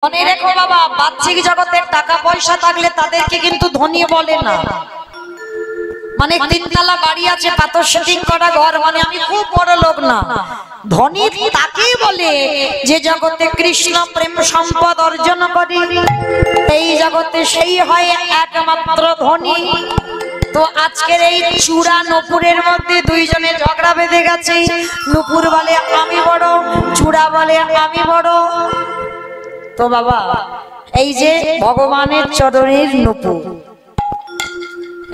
মনে রেখো বাবা, বাহ্যিক জগতের টাকা পয়সা থাকলে তাদেরকে কিন্তু ধনী বলে না। মানে তিনতলা বাড়ি আছে, পাথর শুটিং করা ঘর, মানে আমি খুব বড় লোক না। ধনী তাকেই বলে যে জগতে কৃষ্ণ প্রেম সম্পদ অর্জন করে, এই জগতে সেই হয় একমাত্র ধনী। তো আজকের এই চূড়া নূপুরের মধ্যে দুইজনে ঝগড়া বেঁধে গেছে। নূপুর বলে আমি বড়, চূড়া বলে আমি বড়। তো বাবা, এই যে ভগবানের চরণের নূপুর,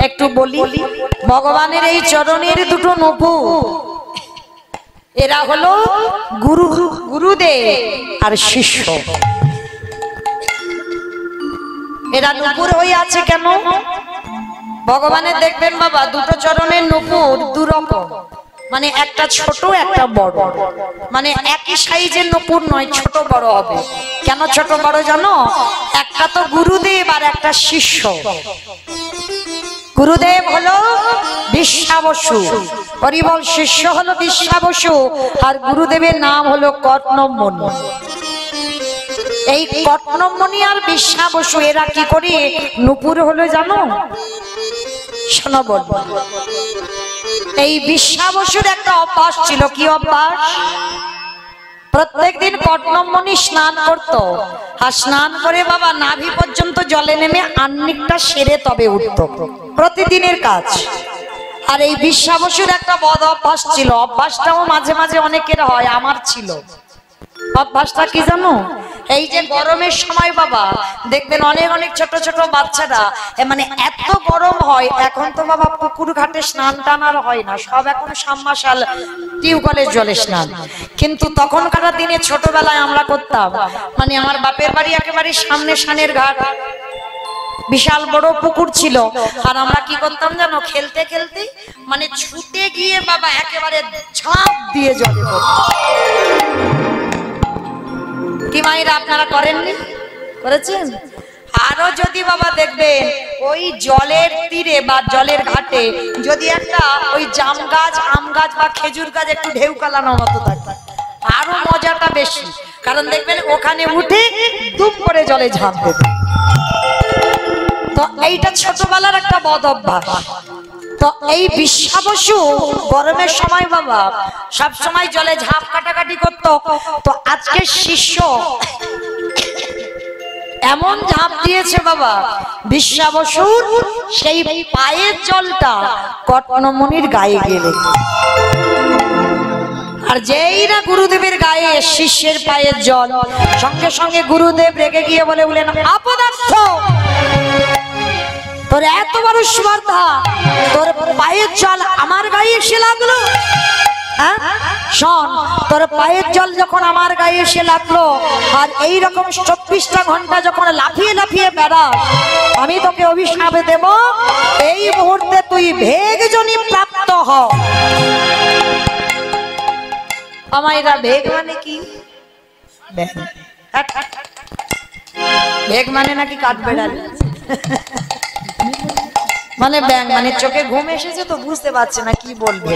একটু বলি, ভগবানের এই চরণের দুটো নূপুর, এরা হলো গুরুদেব আর শিষ্য। এরা নূপুর হয়ে আছে কেন? ভগবানের দেখবেন বাবা দুটো চরণের নূপুর দুরকম, মানে একটা ছোট একটা বড়, মানে একই সাইজের নূপুর নয়, ছোট বড় হবে। কেন ছোট বড় জানো? একটা তো গুরুদেব আর একটা শিষ্য। গুরুদেব হলো বিশ্বাবসু, হরিবল, শিষ্য হলো বিশ্বাবসু, আর গুরুদেবের নাম হলো কর্ণমণি। এই কর্ণমণি আর বিশ্বাবসু এরা কি করে নূপুর হলো জানো? শোনো বলবো, এই বিশ্বাবসুর একটা অভ্যাস ছিল। কি অভ্যাস? প্রত্যেকদিন কর্ণমণি স্নান করত, আর স্নান করে বাবা নাভি পর্যন্ত জলে নেমে আহ্নিকটা সেরে তবে উঠত, প্রতিদিনের কাজ। আর এই বিশ্বাবসুর একটা বদ অভ্যাস ছিল, অভ্যাসটাও মাঝে মাঝে অনেকের হয়, আমার ছিল। অভ্যাসটা কি জানো? এই যে গরমের সময় বাবা দেখবেন অনেক অনেক ছোট ছোট বাচ্চারা, মানে এত গরম হয়, এখন তো বাবা পুকুর ঘাটে স্নান টান আর হয় না, সব এখন সাবমার্শাল টিউবওয়েলের জলে স্নান। কিন্তু তখনকার দিনে ছোটবেলায় আমরা করতাম, মানে আমার বাপের বাড়ি একেবারে সামনে সানের ঘাট, বিশাল বড় পুকুর ছিল। আর আমরা কি করতাম জানো? খেলতে খেলতে মানে ছুটে গিয়ে বাবা একেবারে ঝাঁপ দিয়ে জলে পড়তাম। কি মায়েরা আপনারা করেননি? করেছেন? আরো যদি বাবা দেখবেন ওই জলের তীরে বা জলের ঘাটে যদি একটা ওই জাম গাছ, আম গাছ বা খেজুর গাছ একটু ঢেউ কালানোর মতো থাকে, আরো মজাটা বেশি। কারণ দেখবেন ওখানে উঠে দুম করে জলে ঝাঁপ দেবে। তো এইটা ছোটবেলার একটা বদ অভ্যাস। তো এই বিশ্বাবসু গরমের সময় বাবা সব সময় জলে ঝাঁপ কাটাকাটি করতো। তো আজকে শিষ্য এমন ঝাঁপ দিয়েছে বাবা, বিশ্বাবসুর সেই পায়ের জলটা কর্ণমণির গায়ে গেলে, আর যেই না গুরুদেবের গায়ে শিষ্যের পায়ের জল, সঙ্গে সঙ্গে গুরুদেব রেগে গিয়ে বলেন অপদার্থ, তোর এত বড় স্পর্ধা, তোর পায়ের জল আমার গায়ে এসে লাগলো। হ্যাঁ শোন, তোর পায়ের জল যখন আমার গায়ে এসে লাগলো, আর এইরকম 24টা ঘন্টা যখন লাফিয়ে লাফিয়ে বেড়াস, আমি তোকে অভিশাপ দেব, এই মুহূর্তে তুই ভেগজনী প্রাপ্ত হ। আমাইরা ভেগ মানে কি? ভেগ মানে নাকি কাঠ বেড়াল, মানে ব্যাং, মানে চোখে ঘুম এসেছে তো বুঝতে পারছে না কি বলবে।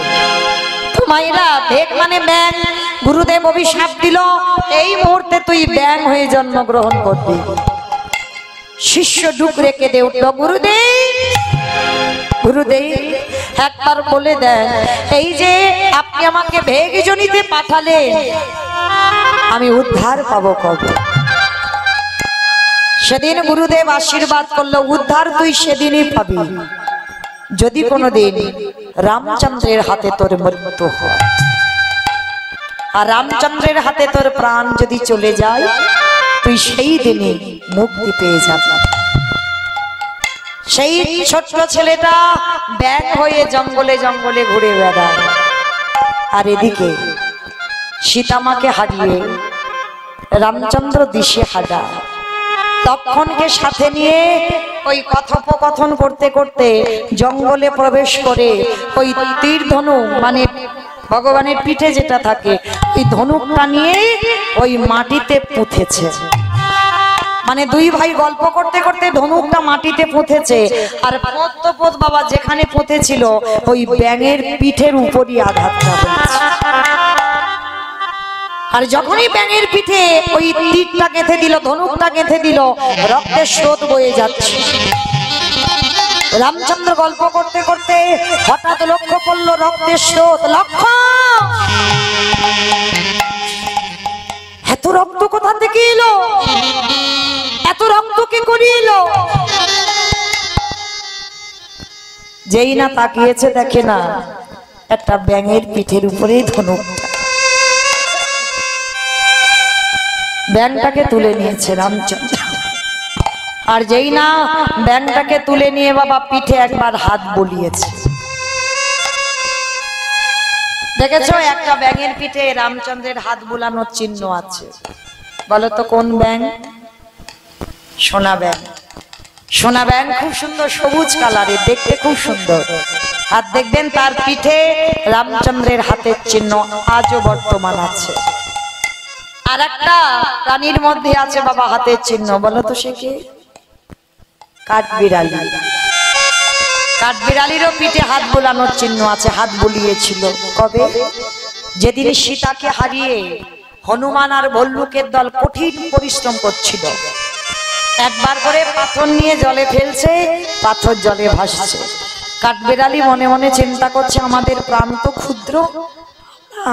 মায়েরা ভেগ মানে ব্যাং। গুরুদেব অভিশাপ দিল, এই মুহূর্তে তুই ব্যাং হয়ে জন্মগ্রহণ করবি। শিষ্য ডুব রেখে দে উঠল, গুরুদেব গুরুদেব একবার বলে দেন, এই যে আপনি আমাকে ভেগজনিতে পাঠালেন, আমি উদ্ধার পাবো কবে? সেদিন গুরুদেব আশীর্বাদ করলো, উদ্ধার তুই সেদিনই পাবি যদি কোনোদিন রামচন্দ্রের হাতে তোর মৃত্যু হয়। আর রামচন্দ্রের হাতে তোর প্রাণ যদি চলে যায়, তুই সেই দিনই মুক্তি পেয়ে যাবি। সেই ছোট্ট ছেলেটা ব্যাং হয়ে জঙ্গলে জঙ্গলে ঘুরে বেড়ায়, আর এদিকে সীতামাকে হারিয়ে রামচন্দ্র দিশে হারা। তখনকে সাথে নিয়ে ওই কথোপকথন করতে করতে জঙ্গলে প্রবেশ করে ওই তীর ধনুক, মানে ভগবানের পিঠে যেটা থাকে, ওই ধনুকটা নিয়ে ওই মাটিতে পুঁতেছে। মানে দুই ভাই গল্প করতে করতে ধনুকটা মাটিতে পুঁতেছে, আর পদ্মপদ বাবা যেখানে পুঁতেছিল ওই ব্যাঙের পিঠের উপরই আঘাতটা হয়েছে। আর যখনই ব্যাঙের পিঠে ওই তীরটা গেঁথে দিল, ধনুকটা গেঁথে দিল, রক্তের স্রোত বয়ে যাচ্ছে। রামচন্দ্র গল্প করতে করতে হঠাৎ লক্ষ্য করলো রক্তের স্রোত। লক্ষ্য, এত রক্ত কোথা থেকে এলো? এত রক্ত কে করিয়ে এলো? যেই না তাকিয়েছে দেখে না একটা ব্যাঙের পিঠের উপরেই ধনুক। ব্যাঙটাকে তুলে নিয়েছে রামচন্দ্র। আর যেই না ব্যাঙটাকে তুলে নিয়ে বাবা পিঠে একবার হাত বুলিয়েছে। দেখেছো একটা ব্যাঙের পিঠে রামচন্দ্রের হাত বুলানোর চিহ্ন আছে। বলো তো কোন ব্যাঙ? সোনা ব্যাঙ। সোনা ব্যাঙ খুব সুন্দর, সবুজ কালারের, দেখতে খুব সুন্দর। আর দেখবেন তার পিঠে রামচন্দ্রের হাতের চিহ্ন আজও বর্তমান আছে। আর একটা প্রাণীর মধ্যে আছে বাবা হাতের চিহ্ন। বলো তো সে কে? কাঠবিড়ালি। কাঠবিড়ালিরও পিঠে হাত বুলানোর চিহ্ন আছে, হাত বুলিয়েছিল। কবে? যেদিন সীতাকে হারিয়ে হনুমান আর ভল্লুকের দল কঠিন পরিশ্রম করছিল। একবার করে পাথর নিয়ে জলে ফেলছে, পাথর জলে ভাসছে। কাঠবিড়ালি মনে মনে চিন্তা করছে আমাদের প্রাণ তো ক্ষুদ্র,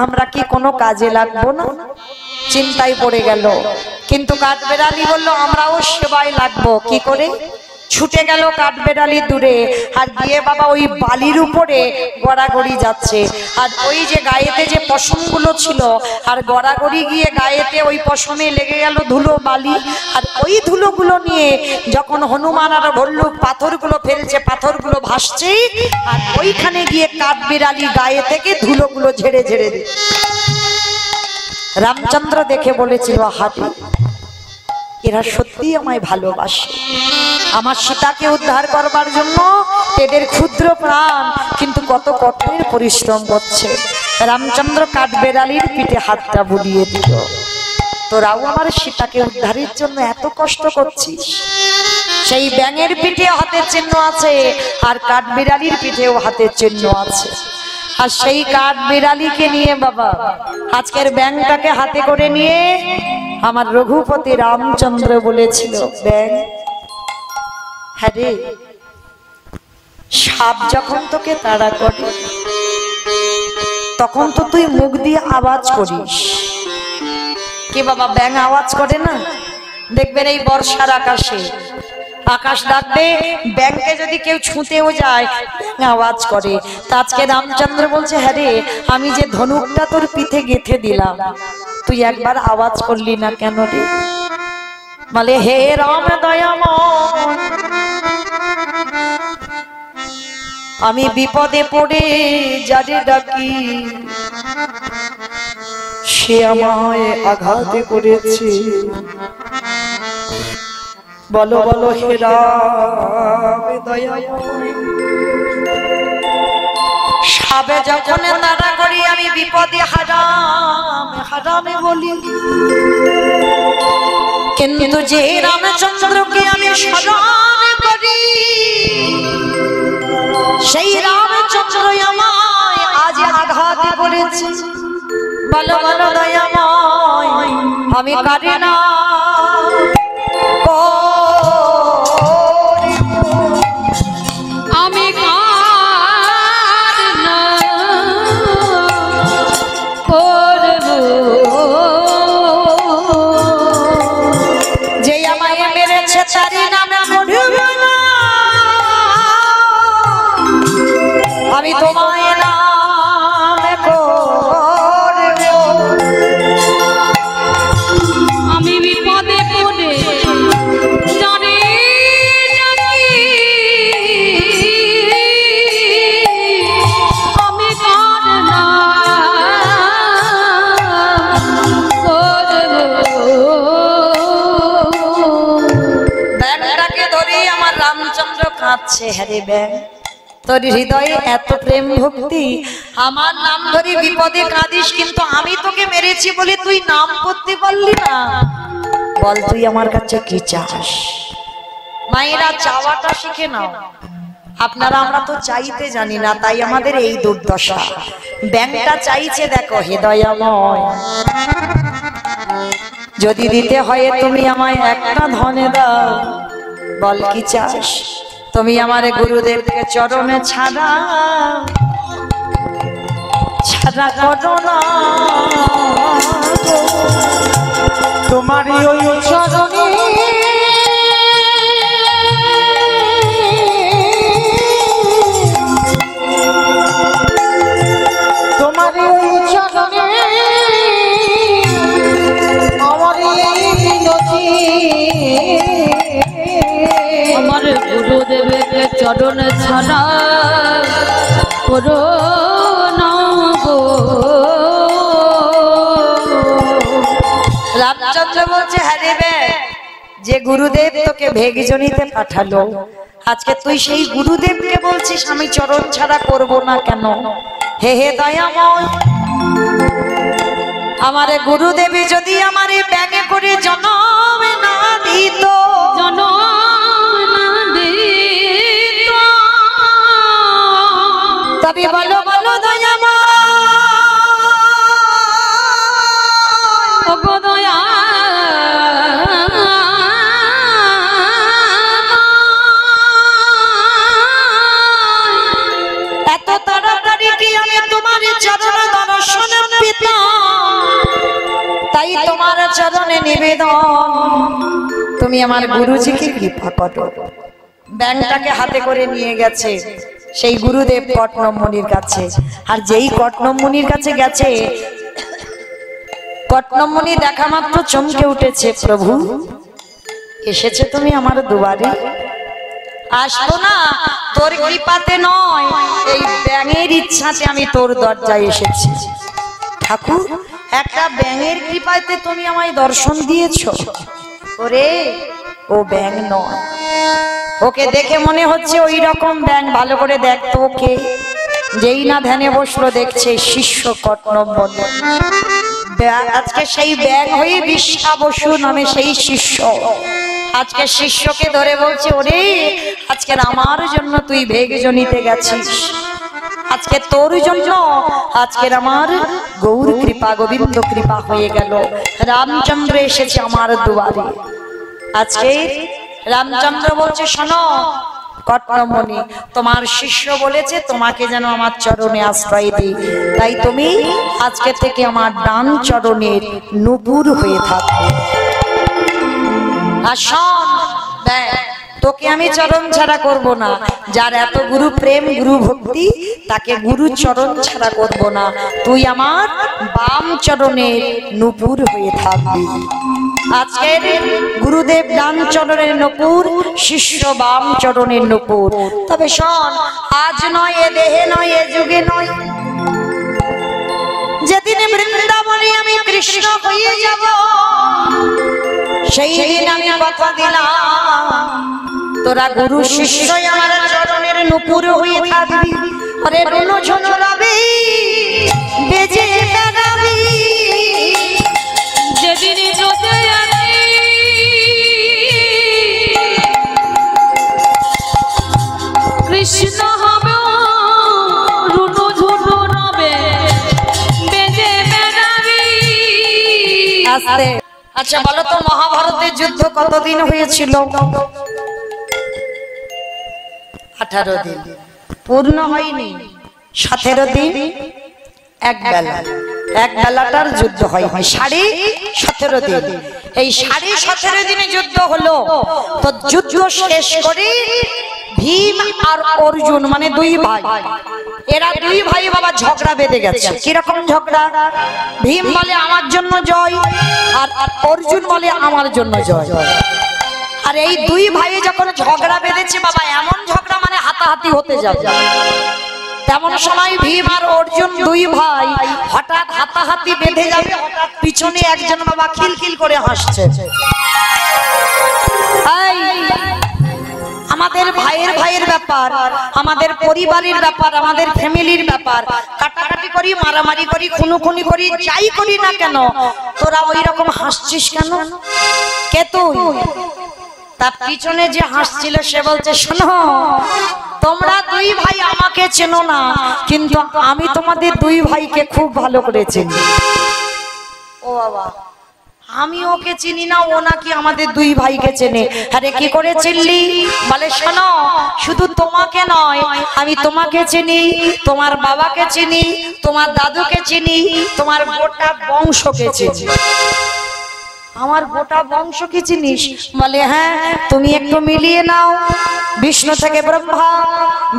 আমরা কি কোনো কাজে লাগবো না? চিন্তায় পড়ে গেল। কিন্তু কাঠবিড়ালি বলল আমরাও সেবায় লাগবো। কি করে? ছুটে গেল কাঠবিড়ালি দূরে, আর গিয়ে বাবা ওই বালির উপরে গড়াগড়ি যাচ্ছে। আর ওই যে গায়েতে যে পশমগুলো ছিল, আর গড়াগড়ি গিয়ে গায়েতে ওই পশমে লেগে গেল ধুলো বালি। আর ওই ধুলোগুলো নিয়ে যখন হনুমান আর ভল্লুক পাথরগুলো ফেলছে, পাথরগুলো ভাসছে। আর ওইখানে গিয়ে কাঠবিড়ালি গায়ে থেকে ধুলোগুলো ঝেড়ে ঝেড়ে দিচ্ছে। রামচন্দ্র দেখে বলেছিল হাতি, এরা সত্যি আমায় ভালোবাসে। আমার সীতাকে উদ্ধার করবার জন্য এদের ক্ষুদ্র প্রাণ কিন্তু কত কঠোর পরিশ্রম করছে। রামচন্দ্র কাঠবিড়ালির পিঠে হাতটা বুলিয়ে দিল। তোরাও আমার সীতাকে উদ্ধারের জন্য এত কষ্ট করছিস। সেই ব্যাঙের পিঠে হাতের চিহ্ন আছে, আর কাঠবিড়ালির পিঠেও হাতের চিহ্ন আছে। আর সেই কাঠবিড়ালিকে নিয়ে বাবা আজকের ব্যাঙটাকে হাতে করে নিয়ে আমার রঘুপতি রামচন্দ্র বলেছিল, ব্যাঙ, হ্যাঁ রে, সাপ যখন তোকে তাড়া করে তখন তো তুই মুখ দিয়ে আওয়াজ করিস। কি বাবা, ব্যাঙ আওয়াজ করে না? দেখবেন এই বর্ষার আকাশে আকাশ ডাকবে, ব্যাঙকে যদি কেউ ছুঁতেও যায় ব্যাঙ আওয়াজ করে। তা আজকে রামচন্দ্র বলছে, হ্যাঁ রে, আমি যে ধনুকটা তোর পিঠে গেঁথে দিলাম, তুই একবার আওয়াজ করলি না কেন রে? বলে, হে রাম দয়াময়, আমি বিপদে পড়ে যারে ডাকি সে আমায় আঘাত করেছে। বলো বলো হে রাম দয়াময়, সাবে যখন তাড়া করি আমি বিপদে হারাম হারামে বলি, কিন্তু যে রামচন্দ্রকে আমি স্মরণ করি সেই রামচন্দ্র আমায় আজ আঘাত করেছে। বলো বলো দয়াময়, আমি কারি না আমি কার না করব, যে আমায় মেরেছে তারি নামে মরব না, আমি তোমায় নামে করব। আমি বিপদে পড়ে জানি আমি কার না করব। ব্যাঙটাকে ধরে আমার রামচন্দ্র কাঁদছে। হ্যাঁ রে ব্যাঙ, তোর হৃদয়ে এত প্রেম ভক্তি, আমার নাম ধরে বিপদে কাঁদিস, কিন্তু আমি তোকে মেরেছি বলে তুই নাম করতে পারলি না। বল তুই আমার কাছে কি চাস? মায়েরা চাওয়াটা শিখে নাও। আপনারা আমরা তো চাইতে জানি না, তাই আমাদের এই দুর্দশা। ব্যাঙটা চাইছে, দেখো হে দয়াময়, যদি দিতে হয় তুমি আমায় একটা ধনে দাও, বল কি চাস? তুমি আমার গুরুদেবকে চরণে ছাড়া ছাড়া করো না, তোমারই ওই চরণে তোমারই ওই চরণে আমার গুরুদেবের চরণ ছাড়া করো না গো। রামচন্দ্র বলছে, হ্যাঁ রে, যে গুরুদেব তোকে ভেগজনিতে পাঠালো, আজকে তুই সেই গুরুদেবকে বলছিস আমি চরণ ছাড়া করব না কেন? হে হে দয়াময়, আমার গুরুদেবী যদি আমার ব্যাগে করে জনম না দিত, জনম না দিত, তবে বলো বলো দয়াময়, ও গো দয়া এত তাড়াতাড়ি কি আমি তোমার চরণ দর্শন পেতাম? তাই তোমার চরণে নিবেদন, তুমি আমার গুরুজিকে কৃপা করো। ব্যাংটাকে হাতে করে নিয়ে গেছে সেই গুরুদেব কটনম মুনির কাছে, আর যেই কটনম মুনির কাছে গেছে, কটনম মুনি দেখা মাত্র চমকে উঠেছে, প্রভু এসেছে তুমি আমার দুয়ারে? আসবো না তোর কৃপাতে নয়, এই ব্যাঙের ইচ্ছাতে আমি তোর দরজায় এসেছি। ঠাকুর, একটা ব্যাঙের কৃপাতে তুমি আমায় দর্শন দিয়েছো। ওরে, ও ব্যাঙ নয়, ওকে দেখে মনে হচ্ছে ওই রকম ব্যাঙ। ভালো করে দেখতো ওকে। যেই না ধ্যানে বসলো, দেখছে শিষ্য কটনম মুনি। আজকে সেই ব্যাঙ হয়ে বিশ্বা বসু নামে সেই শিষ্য আজকে শিষ্যকে ধরে বলছে, ওরে আজকের আমার জন্য তুই ভেগজনিতে গেছিস, আজকে তোর জন্য আজকের আমার গৌর কৃপা গোবিন্দ কৃপা হয়ে গেল। রামচন্দ্র এসেছে আমার দুয়ারে। আজকে রামচন্দ্র বলছে, শোনো কটনম মুনি, তোমার শিষ্য বলেছে তোমাকে যেন আমার চরণে আশ্রয় দিই, তাই তুমি আজকে থেকে আমার ডান চরণের নূপুর হয়ে থাকবে। আর শোন, দেখ তোকে আমি চরণ ছাড়া করব না। যার এত গুরু প্রেম গুরু ভক্তি, তাকে গুরু চরণ ছাড়া করব না। তুই আমার বাম চরণের নূপুর হয়ে থাকবি। আজকের গুরুদেব ডান চরণের নূপুর, শিষ্য বাম চরণের নূপুর। তবে শোন, আজ নয়, এ দেহে নয়, এ যুগে নয়, যেদিন বৃন্দাবনে আমি কৃষ্ণ হয়ে যাব, সেই দিন আমি কথা দিলাম তোরা গুরু শিষ্য আমার চরণের নূপুর হয়ে থাকবি। আরে রুনু ঝুনু রবি বেজে বেড়াবি, যেদিন রোজে আমি কৃষ্ণ হবে, রুনু ঝুনু রবে বেজে বেড়াবি। আস্তে। আচ্ছা বলো তো, মহাভারতের যুদ্ধ কতদিন হয়েছিল? 18 দিন। পূর্ণ হয়নি, 17 দিন এক বেলা, এক বেলাটার যুদ্ধ হয় 17.5 দিন। এই 17.5 দিনে যুদ্ধ হলো। তো যুদ্ধ শেষ করে ভীম আর অর্জুন মানে দুই ভাই, এরা দুই ভাই বাবা ঝগড়া বেঁধে গেছে। কিরকম ঝগড়া? ভীম বলে আমার জন্য জয়, আর অর্জুন বলে আমার জন্য জয়। আর এই দুই ভাই যখন ঝগড়া বেঁধেছে বাবা, এমন ঝগড়া মানে হাতাহাতি হতে যাবে। তেমন সময় ভীম আর অর্জুন দুই ভাই হঠাৎ হাতাহাতি বেঁধে যাবে, হঠাৎ পিছনে একজন বাবা খিলখিল করে হাসছে। আমাদের ভাইয়ের ব্যাপার, আমাদের পরিবারের ব্যাপার, আমাদের ফ্যামিলির ব্যাপার, কাটাকাটি করি, মারামারি করি, খুনোখুনি করি, যাই করি না কেন, তোরা ওই রকম হাসছিস কেন? কে তুই? তার পিছনে যে হাসছিল সে বলছে, শোনো তোমরা দুই ভাই আমাকে চেনো না, কিন্তু আমি তোমাদের দুই ভাইকে খুব ভালো করে চিনি। ও বাবা, আমি ওকে চিনি না, ও নাকি আমাদের দুই ভাইকে চেনে। আরে কি করে চিনলি? বলে শোনো, শুধু তোমাকে নয়, আমি তোমাকে চিনি, তোমার বাবাকে চিনি, তোমার দাদুকে চিনি, তোমার গোটা বংশকে চিনি। আমার গোটা বংশ কি চিনিস? বলে হ্যাঁ। তুমি একটু মিলিয়ে নাও। বিষ্ণু থেকে ব্রহ্মা,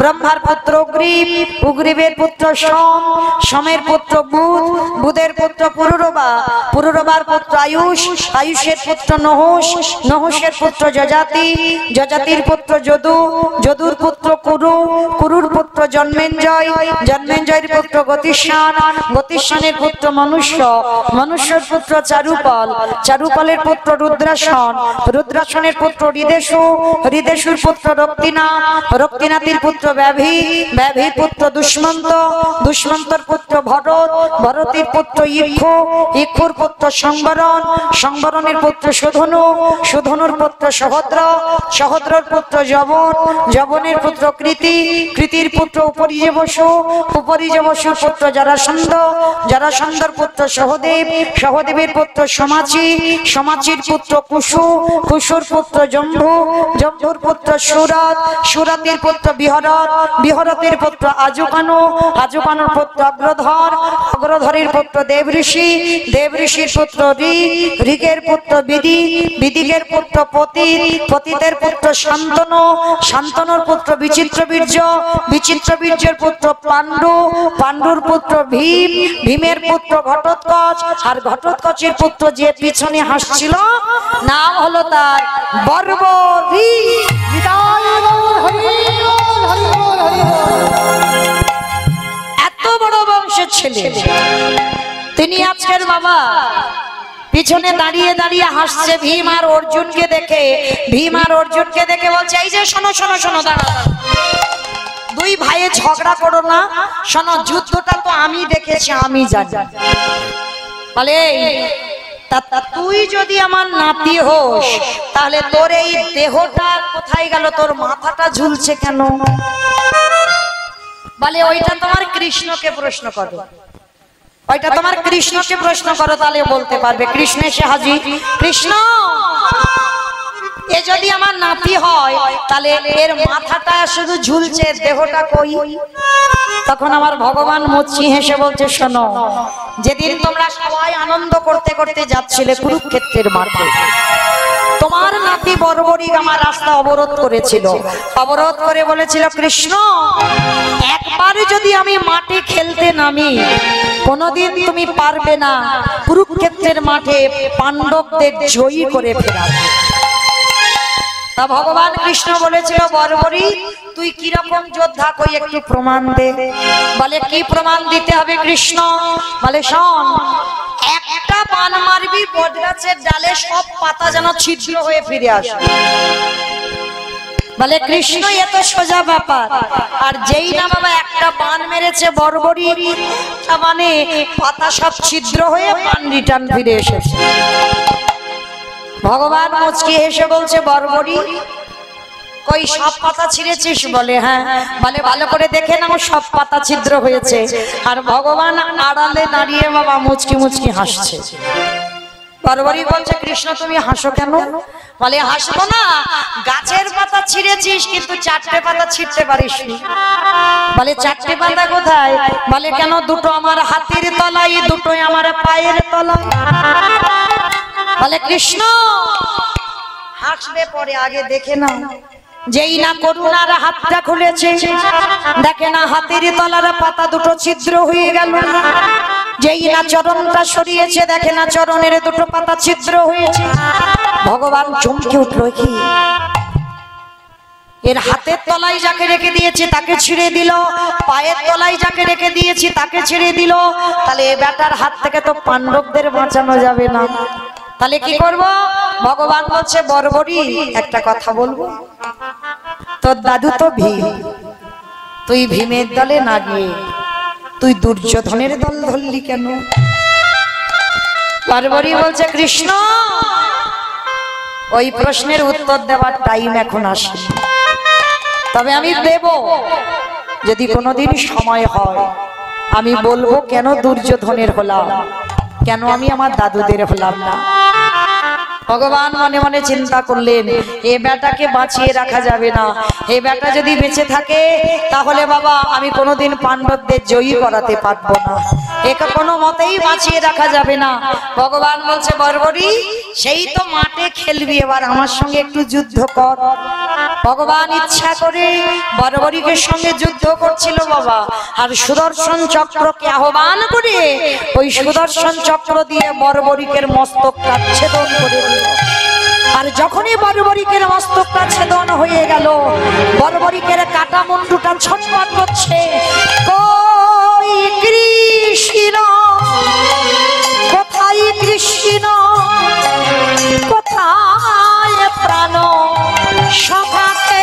ব্রহ্মার পুত্র উগ্রীব, উগ্রীবের পুত্র সোম, সোমের পুত্র বুধ, বুধের পুত্র পুরুরবা, পুরুরবার পুত্র আয়ুষ, আয়ুষের পুত্র নহুষ, নহুষের পুত্র যজাতি, যজাতির পুত্র যদু, যদুর পুত্র কুরু, কুরুর পুত্র জন্মেঞ্জয়, জন্মেঞ্জয়ের পুত্র গতিষ্ঠান, গতিষ্ঠানের পুত্র মনুষ্য, মনুষ্যের পুত্র চারুপল, চারুপলের পুত্র রুদ্রাসন, রুদ্রাসনের পুত্র হৃদেশু, হৃদেশুর পুত্র রক্তিনাথ, রক্তিনাথের পুত্র ব্যাভি, ব্যাভির পুত্র দুষ্মন্ত, দুষ্মন্তর পুত্র ভরত, ভরতের পুত্র ইক্ষু, ইক্ষুর পুত্র সংবরণ, সংবরণের পুত্র সুধনু, সুধনুর পুত্র সহদ্র, সহদ্রর পুত্র যবন, যবনের পুত্র কৃতি, কৃতির পুত্র উপরিজে বসু, উপরিজে বসুর পুত্র জরাসন্ধ, জরাসন্ধর পুত্র সহদেব, সহদেবের পুত্র সমাচি, সমাচির পুত্র কুশু, কুশুর পুত্র জম্ভু, জম্ভুর পুত্র সুরত, সুরতের পুত্র বিহরত, বিহরতের পুত্র আজুকানু, আজুকানুর পুত্র অগ্রধর, অগ্রধরের পুত্র দেবঋষি, দেবঋষির পুত্র ঋক, ঋকের পুত্র বিদি, বিদিকের পুত্র পতিত, পতিতের পুত্র শান্তনু, শান্তনুর পুত্র বিচিত্রবীর্য, বিচিত্রবীর্যের পুত্র পাণ্ডু, পাণ্ডুর পুত্র ভীম, ভীমের পুত্র ঘটোৎকচ, আর ঘটোৎকচের পুত্র যে পিছনে হাসছিল নাম হলো তার বর্বরী। এত বড় বংশের ছেলে তিনি আজকের বাবা। পিছনে দাঁড়িয়ে দাঁড়িয়ে হাসছে ভীম আর অর্জুনকে দেখে, ভীম আর অর্জুনকে দেখে বলছে এই যে শোনো শোনো শোনো, দাঁড়া, দুই ভাইয়ে ঝগড়া করো না, শোনো যুদ্ধটা তো আমি দেখেছি, আমি জানি। বলে তুই যদি আমার নাতি হোস তাহলে তোর এই দেহটা কোথায় গেল, তোর মাথাটা ঝুলছে কেন? বলে ওইটা তোমার কৃষ্ণকে প্রশ্ন করো, ওইটা তোমার কৃষ্ণকে প্রশ্ন করো, তাহলে বলতে পারবে। কৃষ্ণ এসে হাজির। কৃষ্ণ, এ যদি আমার নাতি হয় তাহলে এর মাথাটা শুধু ঝুলছে, দেহটা কই? তখন আমার ভগবান মুচকি হেসে বলছে শোনো, যেদিন তোমরা সবাই আনন্দ করতে করতে যাচ্ছিলে কুরুক্ষেত্রের মাঠে, তোমার নাতি বর্বরিক আমার রাস্তা অবরোধ করেছিল, অবরোধ করে বলেছিল কৃষ্ণ একবার যদি আমি মাঠে খেলতে নামি কোনদিন তুমি পারবে না কুরুক্ষেত্রের মাঠে পাণ্ডবদের জয়ী করে ফেরাতে। তা ভগবান কৃষ্ণ বলেছিল বর্বরী তুই কিরকম যোদ্ধা, কই একটু প্রমাণ দে। বলে কি প্রমাণ দিতে হবে কৃষ্ণ? বলে শোন, একটা বান মারবি বটগাছের ডালে সব পাতা যেন ছিদ্র হয়ে ফিরে আসে। বলে কৃষ্ণ এ তো সোজা ব্যাপার। আর যেই না বাবা একটা বান মেরেছে বর্বরী, মানে পাতা সব ছিদ্র হয়ে বান রিটার্ন ফিরে এসেছে। ভগবান মুচকি হেসে বলছে বর্বরী কই সব পাতা ছিঁড়েছিস? বলে হ্যাঁ। বলে ভালো করে দেখে নাও সব পাতা ছিদ্র হয়েছে। আর ভগবান আড়ালে দাঁড়িয়ে বাবা মুচকি মুচকি হাসছে। বর্বরী বলছে কৃষ্ণ তুমি হাসো কেন? বলে হাসবো না, গাছের পাতা ছিঁড়েছিস কিন্তু চারটে পাতা ছিঁড়তে পারিসনি। বলে চারটে পাতা কোথায়? বলে কেন দুটো আমার হাতের তলায়, দুটোই আমার পায়ের তলায়। বলে কৃষ্ণ হাসবে পরে, আগে দেখে না। যেই না করুণার হাতটা খুলেছে, দেখে না হাতের তলার পাতা দুটো ছিদ্র হয়ে গেল। যেই না চরণটা সরিয়েছে, দেখে না চরণের দুটো পাতা ছিদ্র হয়েছে। ভগবান চমকে উঠল, কি এর হাতের তলায় যাকে রেখে দিয়েছে তাকে ছিঁড়ে দিল, পায়ের তলায় যাকে রেখে দিয়েছি তাকে ছেড়ে দিল। তাহলে এ বেটার হাত থেকে তো পাণ্ডবদের বাঁচানো যাবে না, তাহলে কি করব? ভগবান বলছে বর্বরী একটা কথা বলবো, তোর দাদু তো ভীম, তুই ভীমের দলে না গিয়ে তুই দুর্যোধনের দল ধরলি কেন? বর্বরী বলছে কৃষ্ণ ওই প্রশ্নের উত্তর দেওয়ার টাইম এখন আসেনি, তবে আমি দেব যদি কোনোদিন সময় হয়। আমি বলবো কেন দুর্যোধনের হলাম, কেন আমি আমার দাদুদের হলাম না। ভগবান মনে মনে চিন্তা করলেন এ বেটাকে বাঁচিয়ে রাখা যাবে না, এ বেটা যদি বেঁচে থাকে তাহলে বাবা আমি কোনোদিন পাণ্ডবদের জয়ী করাতে পারবো না, একে কোনো মতেই বাঁচিয়ে রাখা যাবে না। ভগবান বলছে বর্বরী সেই তো মাঠে খেলবি, এবার আমার সঙ্গে একটু যুদ্ধ কর। ভগবান ইচ্ছা করে বর্বরীকে সঙ্গে যুদ্ধ করছিল বাবা, আর সুদর্শন চক্রকে আহ্বান করে ওই সুদর্শন চক্র দিয়ে বর্বরীকের মস্তকটা ছেদন করে দিল। আর যখনই বর্বরীকের মস্তকটা ছেদন হয়ে গেল, বর্বরীকের কাটা মুন্ডুটা ছটফট করছে, কই কৃষ্ণ কোথায়, কৃষ্ণ কোথায় প্রাণ সখাকে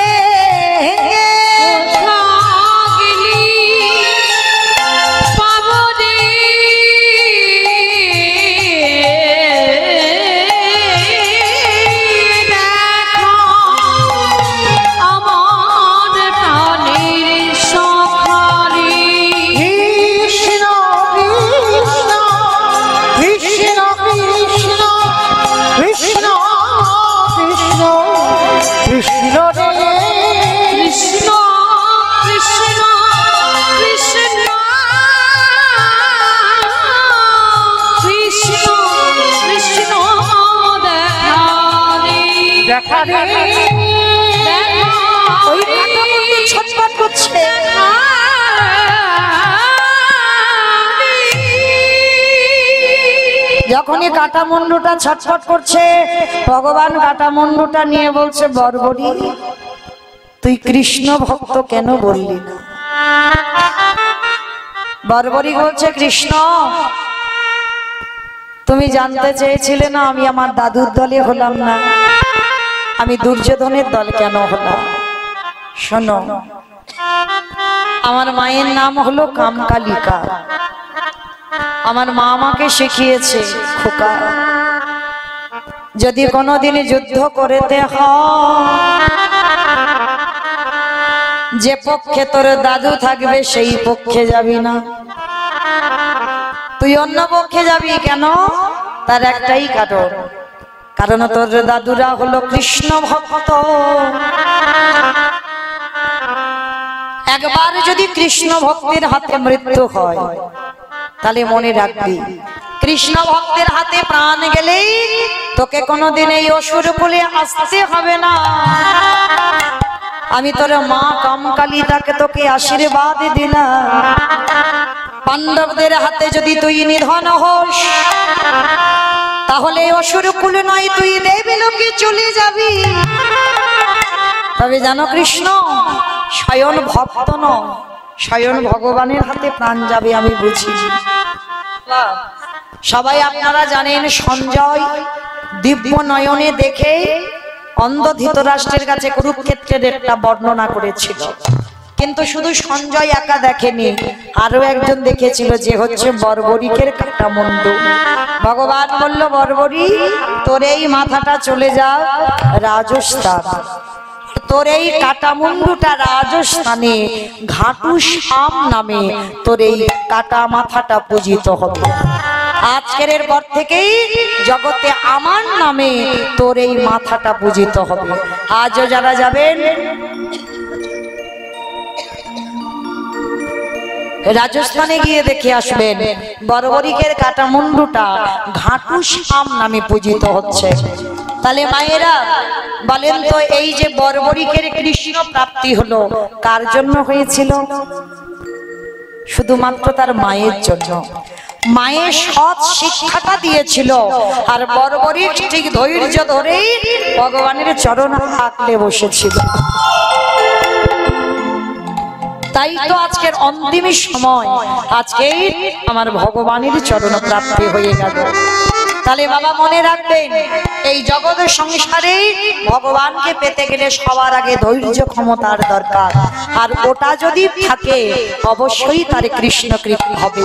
ছটফট করছে। যখনই কাটা মুন্ডুটা ছটফট করছে, ভগবান কাটা মুন্ডুটা নিয়ে বলছে বর্বরী তুই কৃষ্ণ ভক্ত কেন বললি না? বর্বরী বলছে কৃষ্ণ তুমি জানতে চেয়েছিলে না আমি আমার দাদুর দলে হলাম না, আমি দুর্যোধনের দল কেন হলাম? শোনো আমার মায়ের নাম হলো কামকালিকা, আমার মা আমাকে শিখিয়েছে খোকা যদি কোনোদিন যুদ্ধ করতে হয় যে পক্ষে তোর দাদু থাকবে সেই পক্ষে যাবি না, তুই অন্য পক্ষে যাবি কেন? তার একটাই কারণ তোর দাদুরা হলো কৃষ্ণ ভক্ত। একবার যদি কৃষ্ণ ভক্তের হাতে মৃত্যু হয় তাহলে মনে রাখবি কৃষ্ণ ভক্তের হাতে প্রাণ গেলেই তোকে কোনোদিন এই অসুর কুলে আসতে হবে না। আমি তোর মা কামকালী তাকে তোকে আশীর্বাদ দিলাম, পাণ্ডবদের হাতে যদি তুই নিধন হোস তাহলে অসুর কুলে নয় তুই দেবলোকে চলে যাবি। তবে জানো কৃষ্ণ স্বয়ং ভক্ত নয়, স্বয়ং ভগবানের হাতে প্রাণ যাবে আমি বুঝি। সবাই আপনারা জানেন সঞ্জয় দিব্য নয়নে দেখে অন্ধ ধৃতরাষ্ট্রের কাছে কুরুক্ষেত্রের একটা বর্ণনা করেছিল, কিন্তু শুধু সঞ্জয় একা দেখেনি, আরো একজন দেখেছিল যে হচ্ছে বর্বরীকের কাটা মুন্ডু। ভগবান বলল বর্বরী তোর এই মাথাটা চলে যাও রাজস্থান, তোর এই কাটা মুন্ডুটা রাজস্থানে ঘাটু শ্যাম নামে তোর এই কাটা মাথাটা পূজিত হবে। আজকের পর থেকেই জগতে আমার নামে তোর এই মাথাটা পূজিত হবে। আজও যারা যাবেন রাজস্থানে গিয়ে দেখে আসবেন বর্বরীকের কাটা মুন্ডুটা ঘাটু শ্যাম নামে পূজিত হচ্ছে। তাহলে মায়েরা বলেন তো এই যে বর্বরীকের কৃষ্ণ প্রাপ্তি হলো কার জন্য হয়েছিল? শুধুমাত্র তার মায়ের জন্য। মায়ের সৎ শিক্ষাটা দিয়েছিল, আর বর্বরী ঠিক ধৈর্য ধরেই ভগবানের চরণ আঁকলে বসেছিল। তাই তো আজকের অন্তিম সময় আজকেই আমার ভগবানের চরণ প্রাপ্তি হয়ে গেল। তাহলে বাবা মনে রাখবেন এই জগৎ সংসারে ভগবানকে পেতে গেলে সবার আগে ধৈর্য ক্ষমতার দরকার, আর ওটা যদি থাকে অবশ্যই তার কৃষ্ণ কৃপা হবে।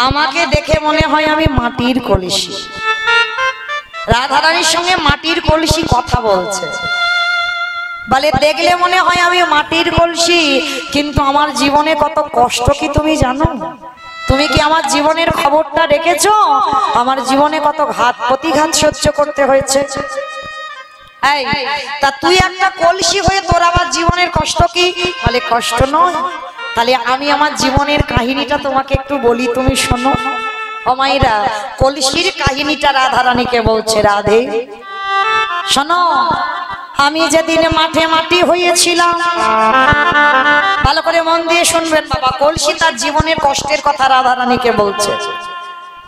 আমাকে দেখে মনে হয় আমি মাটির কলসি, রাধারানীর সঙ্গে মাটির কলসি কথা বলছে, বলে দেখলে মনে হয় আমি মাটির কলসি, কিন্তু আমার জীবনে কত কষ্ট কি তুমি জানো? তুমি কি আমার জীবনের খবরটা রেখেছো? আমার জীবনে কত ঘাত প্রতিঘাত সহ্য করতে হয়েছে। এই তা তুই একটা কলসি হয়ে তোর আমার জীবনের কষ্ট কি? তাহলে কষ্ট নয়। তাহলে আমি আমার জীবনের কাহিনীটা তোমাকে একটু বলি, তুমি শোনো। ও মাইরা, কলসির কাহিনীটা রাধারানীকে বলছে। রাধে শোনো, আমি যেদিন মাঠে মাটি হয়েছিলাম, ভালো করে মন দিয়ে শুনবেন বাবা, কলসি তার জীবনের কষ্টের কথা রাধারানীকে বলছে।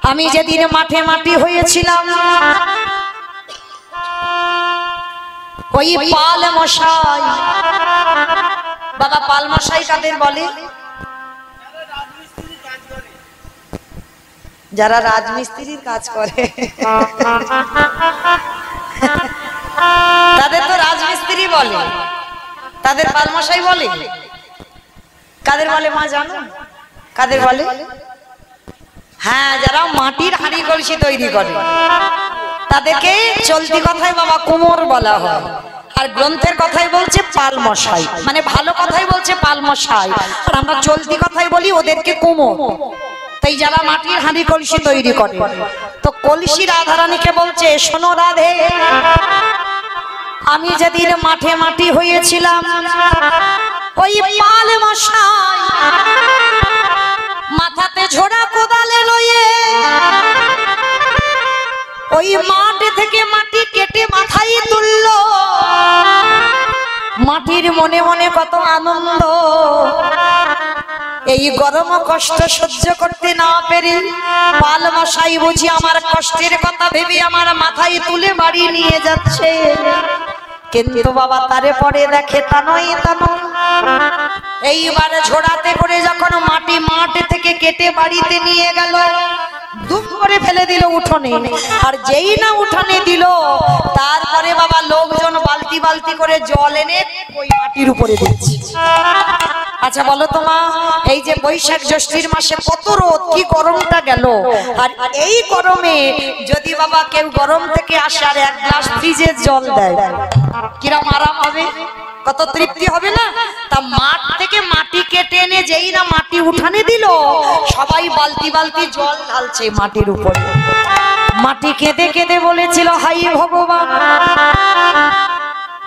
আমি যেদিন মাঠে মাটি হয়েছিলাম, ওই পাল মশাই, বাবা পাল মশাই কাদের বলে? যারা রাজমিস্ত্রির কাজ করে তাদের তো রাজমিস্ত্রি বলে, তাদের পাল মশাই বলে। কাদের বলে মা জানো? কাদের বলে? হ্যাঁ, যারা মাটির হাঁড়ি কলসি তৈরি করে তাদেরকে চলতি কথায় বাবা কুমোর বলা হয়, আর গ্রন্থের কথাই বলছে পাল মশাই, মানে ভালো কথাই বলছে পাল মশাই, আর আমরা চলতি কথাই বলি ওদেরকে কুমোর। তাই যারা মাটির হাঁড়ি কলসি তৈরি করে, তো কলসি রাধারানীকে বলছে, শোনো রাধে, আমি যেদিন মাঠে মাটি হয়েছিলাম, ওই পাল মশাই মাথাতে ঝোড়া কোদালে লয়ে ওই মাঠ থেকে মাটি কেটে মাথায় তুললো। মাটির মনে মনে কত আনন্দ। এই গরম কষ্ট সহ্য করতে না পেরে পাল মশাই বুঝি আমার কষ্টের কথা ভেবে আমার মাথায় তুলে বাড়ি নিয়ে যাচ্ছে। কিন্তু বাবা তারে পরে দেখে তা নয়, তা নয়। এইবার ঝোড়াতে করে যখন মাটি মাঠ থেকে কেটে বাড়িতে নিয়ে গেল, দুম করে ফেলে দিল উঠোনে। আর যেই না উঠোনে দিল, তারপরে বাবা লোকজন বালতি বালতি করে জল এনে ওই মাটির উপরে দিচ্ছে। আচ্ছা বলো তো মা, এই যে বৈশাখ জ্যৈষ্ঠের মাসে কত রোদ, কি গরমটা গেল, আর এই গরমে যদি বাবা কেউ গরম থেকে আসে আর এক গ্লাস ফ্রিজের জল দেয়, কিরকম আরাম হবে, কত তৃপ্তি হবে না? তা মাঠ থেকে মাটি কেটে এনে যেই না মাটি উঠানে দিল, সবাই বালতি বালতি জল ঢালছে মাটির উপরে। মাটি কেঁদে কেঁদে বলেছিল, হাই ভগবান,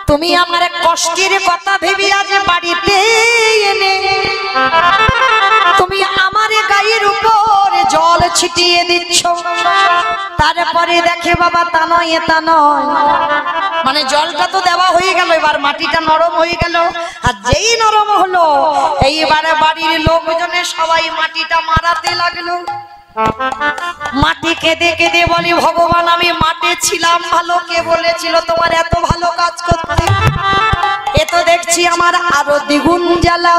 তুমি আমার কষ্টের কথা ভেবে আজ বাড়িতে এনে তুমি আমার গায়ের উপর জল ছিটিয়ে দিচ্ছ। তারপরে দেখে বাবা তা নয়, তা নয়, মানে জলটা তো দেওয়া হয়ে গেল, এবার মাটিটা নরম হয়ে গেল। আর যেই নরম হলো, এইবারে বাড়ির লোকজনে সবাই মাটিটা মারাতে লাগলো। মাটি কেঁদে কেঁদে বলি, ভগবান আমি মাঠে ছিলাম ভালো, কে বলেছিল তোমার এত ভালো কাজ করতে? এ তো দেখছি আমার আরো দ্বিগুণ জ্বালা।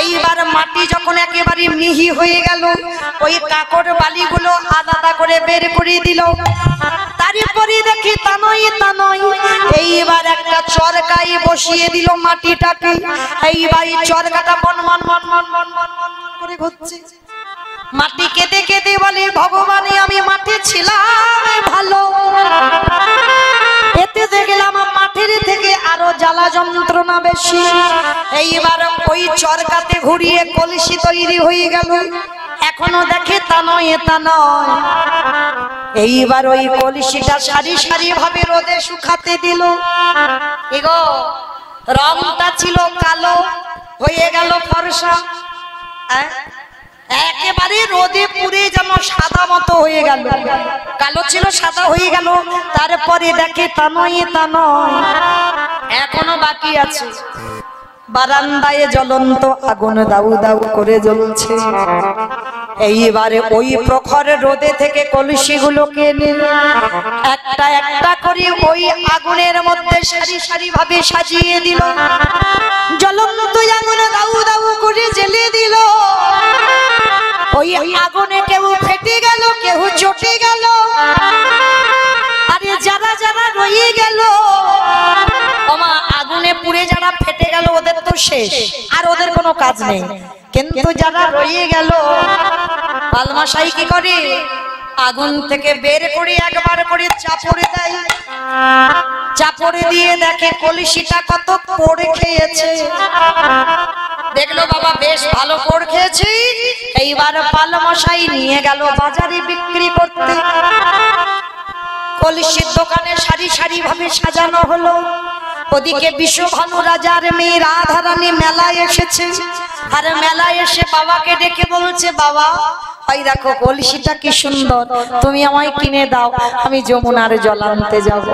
এইবার মাটি যখন একেবারে মিহি হয়ে গেল, ওই কাকড় বালিগুলো আলাদা করে বের করে দিল। তারপরে দেখি তা নয়, তা নয়, এইবার একটা চরকাই বসিয়ে দিল মাটিটাকে। এইবার চরকাটা মন মন মন মন মন মন মন করে ঘুরছে। মাটি কেঁদে কেঁদে বলে, ভগবান আমি মাঠে ছিলাম ভালো, এতে দেখলাম মাটির থেকে আরো জ্বালা যন্ত্রণা বেশি। এইবার ওই চরকাতে ঘুরিয়ে কলসি তৈরি হয়ে গেল। এখনো দেখে তা নয়, তা নয়, এইবার ওই কলসিটা সারি সারি ভাবে রোদে শুকাতে দিল। এগো রংটা ছিল কালো, হয়ে গেল ফর্সা, একেবারে রোদে পুড়ে যেন সাদা মতো হয়ে গেল। কালো ছিল সাদা হয়ে গেল। তারপরে দেখে তা নয়, তা নয়, এখনো বাকি আছে। বারান্দায় জ্বলন্ত আগুন দাউ দাউ করে জ্বলছে। এইবারে ওই প্রখর রোদে থেকে কলসিগুলোকে একটা একটা করে ওই আগুনের মধ্যে সারি সারি ভাবে সাজিয়ে দিল। জ্বলন্ত আগুন দাউ দাউ করে জ্বেলে দিল। ওই আগুনে কেউ ফেটে গেল, কেউ চটে গেল। আরে যারা যারা রয়ে গেল, ওমা আগুনে পুড়ে যারা ফেটে গেল ওদের তো শেষ, আর ওদের কোনো কাজ নেই। কিন্তু যারা রয়ে গেল, পালমাশাই কি করে, আগুন থেকে বের করে একবার করে চাপড়ে দেয়। চাপড়ে দিয়ে দেখে কলসিটা কত পড়ে খেয়েছে। দেখলো বাবা বেশ ভালো পড় খেয়েছি, এইবার পালমশাই নিয়ে গেল বাজারে বিক্রি করতে। কলসির দোকানে সারি সারি ভাবে সাজানো হলো। ওদিকে বিশ্বভানু রাজার মেয়ে রাধারানী মেলায় এসেছে, আর মেলায় এসে বাবাকে ডেকে বলছে, বাবা ওই দেখো কলসিটা কি সুন্দর, তুমি আমায় কিনে দাও, আমি যমুনার জল আনতে যাব।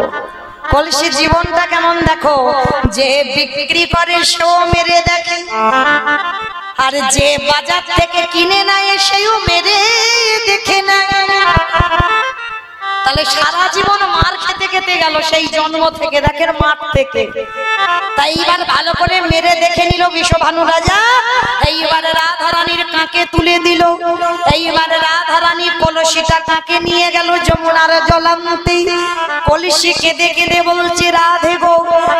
কলসির জীবনটা কেমন দেখো, যে বিক্রি করে সেও মেরে দেখে, আর যে বাজার থেকে কিনে নেয় সেও মেরে দেখে নেয়। তাহলে সারা জীবন মার খেতে খেতে গেল সেই জন্ম থেকে, দেখের মাঠ থেকে। তাই এবার ভালো করে মেরে দেখে নিল বিশ্বভানু রাজা। এইবার রাধারানীর কাঁকে তুলে দিল। এইবার রাধারানী কলসিটা কাঁকে নিয়ে গেল যমুনার জল আনতে। কলসি কেঁদে কেঁদে বলছে, রাধে গো,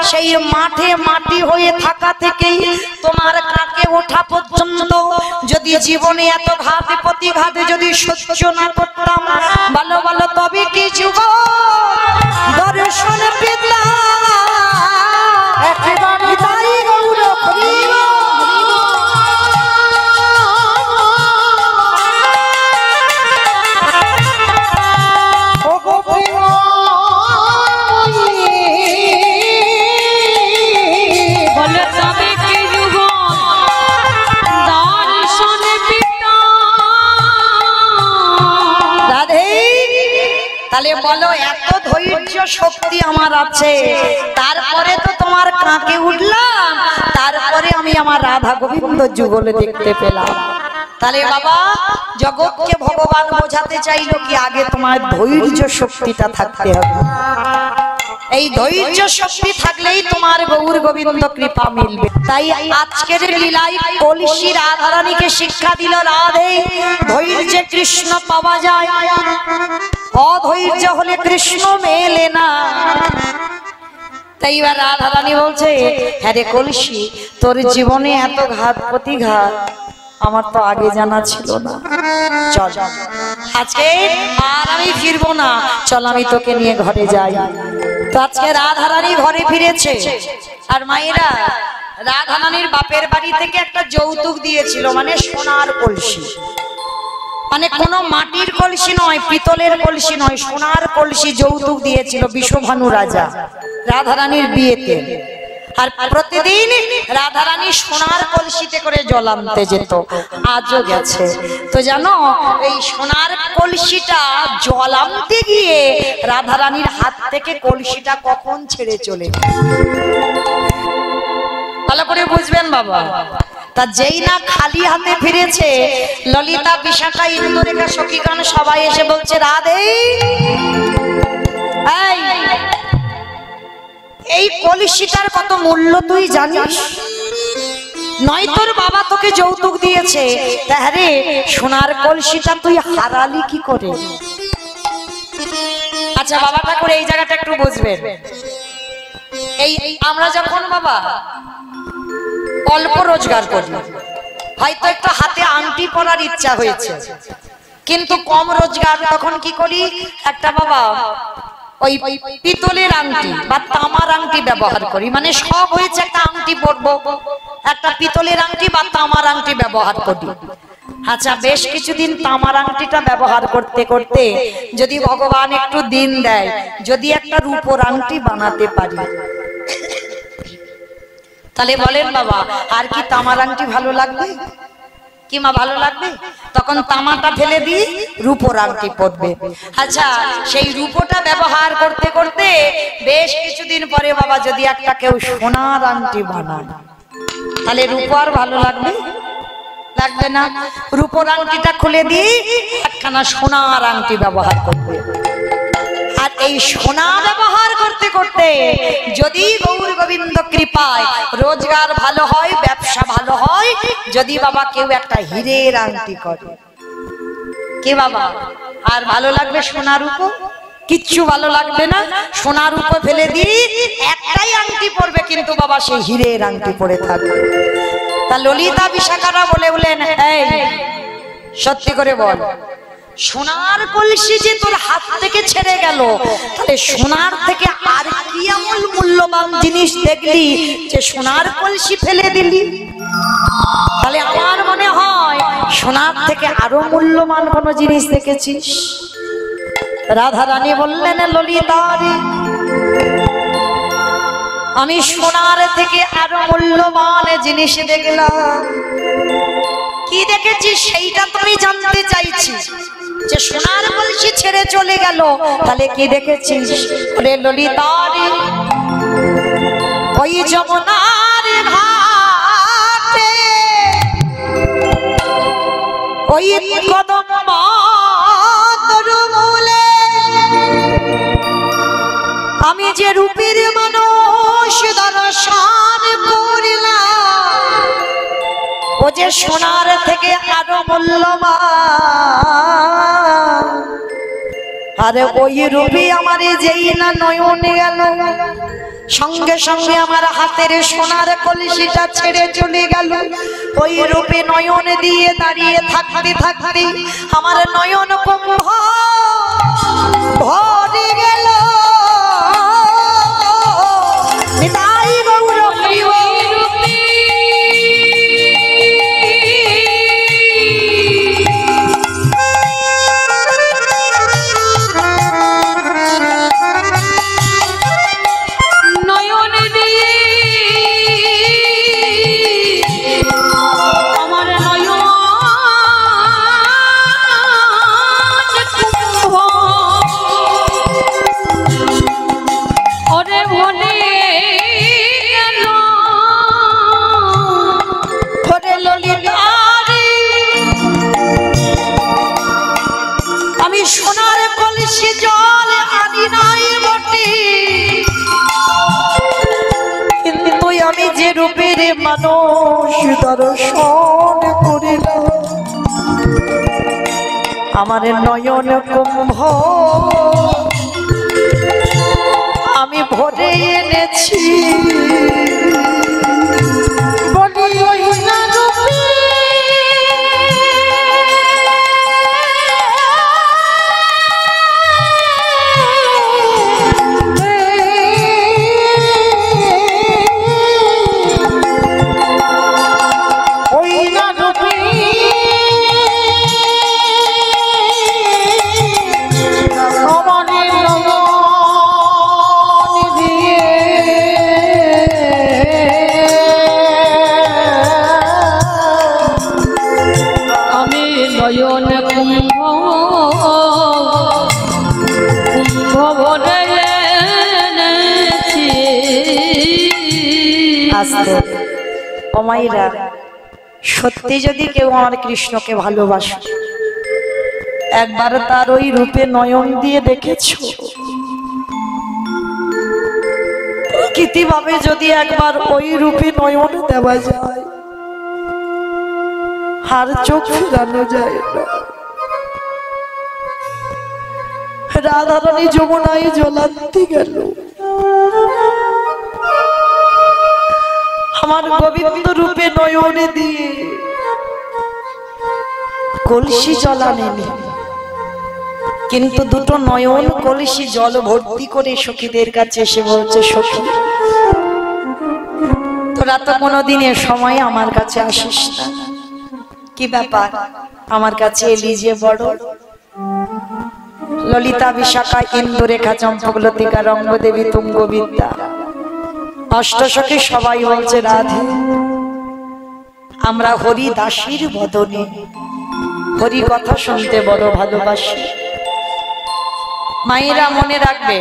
সেই মাঠে মাটি হয়ে থাকা থেকেই তোমার কাঁকে ওঠা পর্যন্ত যদি জীবনে এত ঘাতে প্রতিঘাতে যদি সহ্য না করতাম, ভালো ভালো তবে কি যুগ দর্শন পেলাম। একেবারে তাই গৌর হরিব। বলে তবে কি যুগ দর্শন পেলাম। রাধে, তাহলে বলো এত ধৈর্য শক্তি আমার আছে, তারপরে তো তোমার কাঁকে উঠলাম, তারপরে আমি আমার রাধা গোবিন্দ যুগলে দেখতে পেলাম। তাহলে বাবা জগৎকে ভগবান বোঝাতে চাইলো কি, আগে তোমার ধৈর্য শক্তিটা থাকতে হবে। এই ধৈর্য শক্তি থাকলেই তোমার গৌর গোবিন্দ কৃপা মিলবে। তাই আজকের লীলায় কলসি রাধারানীকে শিক্ষা দিল, রাধে ধৈর্যে কৃষ্ণ পাওয়া যায়, অধৈর্য হলে কৃষ্ণ মেলে না। তাই এবার রাধারানী বলছে, হ্যাঁ রে কলসি, তোর জীবনে এত ঘাত প্রতিঘাত আমার তো আগে জানা ছিল না। চল আজকে আর আমি ফিরবো না, চল আমি তোকে নিয়ে ঘরে যাই। তো আজকে রাধারানী ঘরে ফিরেছে। আর মায়েরা, রাধারানীর বাপের বাড়ি থেকে একটা যৌতুক দিয়েছিল, মানে সোনার কলসি, মানে কোনো মাটির কলসি নয়, পিতলের কলসি নয়, সোনার কলসি যৌতুক দিয়েছিল বিশ্বভানু রাজা রাধারানীর বিয়েতে। আর প্রতিদিন রাধারানী সোনার কলসিতে করে জল আনতে যেত, আজও গেছে। তো জানো এই সোনার কলসিটা জল আনতে গিয়ে রাধারানীর হাত থেকে কলসিটা কখন ছেড়ে চলে, ভালো করে বুঝবেন বাবা। তা যেই না খালি হাতে ফিরেছে, ললিতা, বিশাখা, ইন্দুরেখা, সখীগণ সবাই এসে বলছে, রাধে এই কলসিটার কত মূল্য তুই জানিস? নয় তোর বাবা তোকে যৌতুক দিয়েছে, তাহলে সোনার কলসিটা তুই হারালি কি করে? আচ্ছা বাবা ঠাকুর এই জায়গাটা একটু বুঝবেন। এই আমরা যখন বাবা অল্প রোজগার করি, হয়তো একটু হাতে আংটি পরার ইচ্ছা হয়েছে, কিন্তু কম রোজগার, তখন কি করি, একটা বাবা ওই পিতলের আংটি বা তামার আংটি ব্যবহার করি। মানে সব হয়েছে, একটা আংটি পরবো, একটা পিতলের আংটি বা তামার আংটি ব্যবহার করি। আচ্ছা বেশ কিছুদিন তামার আংটিটা ব্যবহার করতে করতে যদি ভগবান একটু দিন দেয়, যদি একটা রূপোর আংটি বানাতে পারি, তাহলে বলেন বাবা আর কি তামার আংটি ভালো লাগবে? কি মা ভালো লাগবে? তখন তামাটা ফেলে দিই, রূপোর আংটি পরবে। আচ্ছা সেই রূপোটা ব্যবহার করতে করতে বেশ কিছুদিন পরে বাবা যদি একটা কেউ সোনার আংটি বানায়, তাহলে রূপো আর ভালো লাগবে? লাগবে না। রূপোর আংটিটা খুলে দিই, একখানা সোনার আংটি ব্যবহার করবে। আর এই সোনা ব্যবহার করতে করতে যদি গৌর গোবিন্দ কৃপায় রোজগার ভালো হয়, ব্যবসা ভালো হয়, যদি বাবা কেউ একটা হীরের আংটি করে, কি বাবা আর ভালো লাগবে? সোনা রূপো কিচ্ছু ভালো লাগবে না। সোনা রূপো ফেলে দিই, একটাই আংটি পরবে, কিন্তু বাবা সেই হীরের আংটি পরে থাকবে। তা ললিতা, বিশাখারা বলেন, এই সত্যি করে বল, সোনার কলসি যে তোর হাত থেকে ছেড়ে গেল, তাহলে সোনার থেকে আর কি এমন মূল্যবান জিনিস দেখলি যে সোনার কলসি ফেলে দিলি? তাহলে আমার মনে হয় সোনার থেকে আরো মূল্যবান কোন জিনিস দেখেছিস? রাধা রানী বললেন, ললিতা রে, আমি সোনার থেকে আরো মূল্যবান জিনিস দেখলাম। কি দেখেছিস সেইটা তুমি জানতে চাইছি? যে সোনার কলসি ছেড়ে চলে গেল, তাহলে কি দেখেছিস? রে ললিতা রে, ওই যমুনার ঘাটে ওই কদম তরুমূলে আমি যে রূপের মানুষ দর্শন করলাম, ও যে সোনার থেকে আরো মূল্যবান। আরে ওই রূপী আমার যেই না নয়ন গেল, সঙ্গে সঙ্গে আমার হাতের সোনার কলসিটা ছেড়ে চলে গেল। ওই রূপে নয়ন দিয়ে দাঁড়িয়ে থাকতে থাকতে আমার নয়ন কুম্ভ ভরে গেল। নিতাই গৌর হরি বল। আমি সোনার কলসি জল আনি নাই বটে, কিন্তু আমি যে রূপের মানুষ দর্শন করিলাম, আমার নয়ন কুম্ভ আমি ভরে এনেছি। বলি ওই না রূপে মায়েরা, সত্যি যদি কেউ আমার কৃষ্ণকে ভালোবাসে, একবার তার ওই রূপে নয়ন দিয়ে দেখেছো? প্রকৃতিভাবে যদি একবার ওই রূপে নয়ন দেওয়া যায়, আর চোখ ফেরানো যায় না। রাধারানী যমুনায় জলান্তি গেল, আমার গোবিন্দ রূপে নয়নে দিয়ে কলসি জল আনেনি, কিন্তু দুটো নয়ন কলসি জল ভর্তি করে সখীদের কাছে এসে বলছে, সখী তোরা তো কোনোদিনের সময় আমার কাছে আসিস না, কি ব্যাপার আমার কাছে এলি যে বড়? ললিতা, বিশাখা, ইন্দুরেখা, চম্পকলতিকা, রঙ্গদেবী, তুঙ্গবিদ্যা, অষ্টসখী সবাই বলছে, রাধে আমরা হরি দাসীর বদনে হরি কথা শুনতে বড় ভালোবাসি। মায়েরা মনে রাখবে,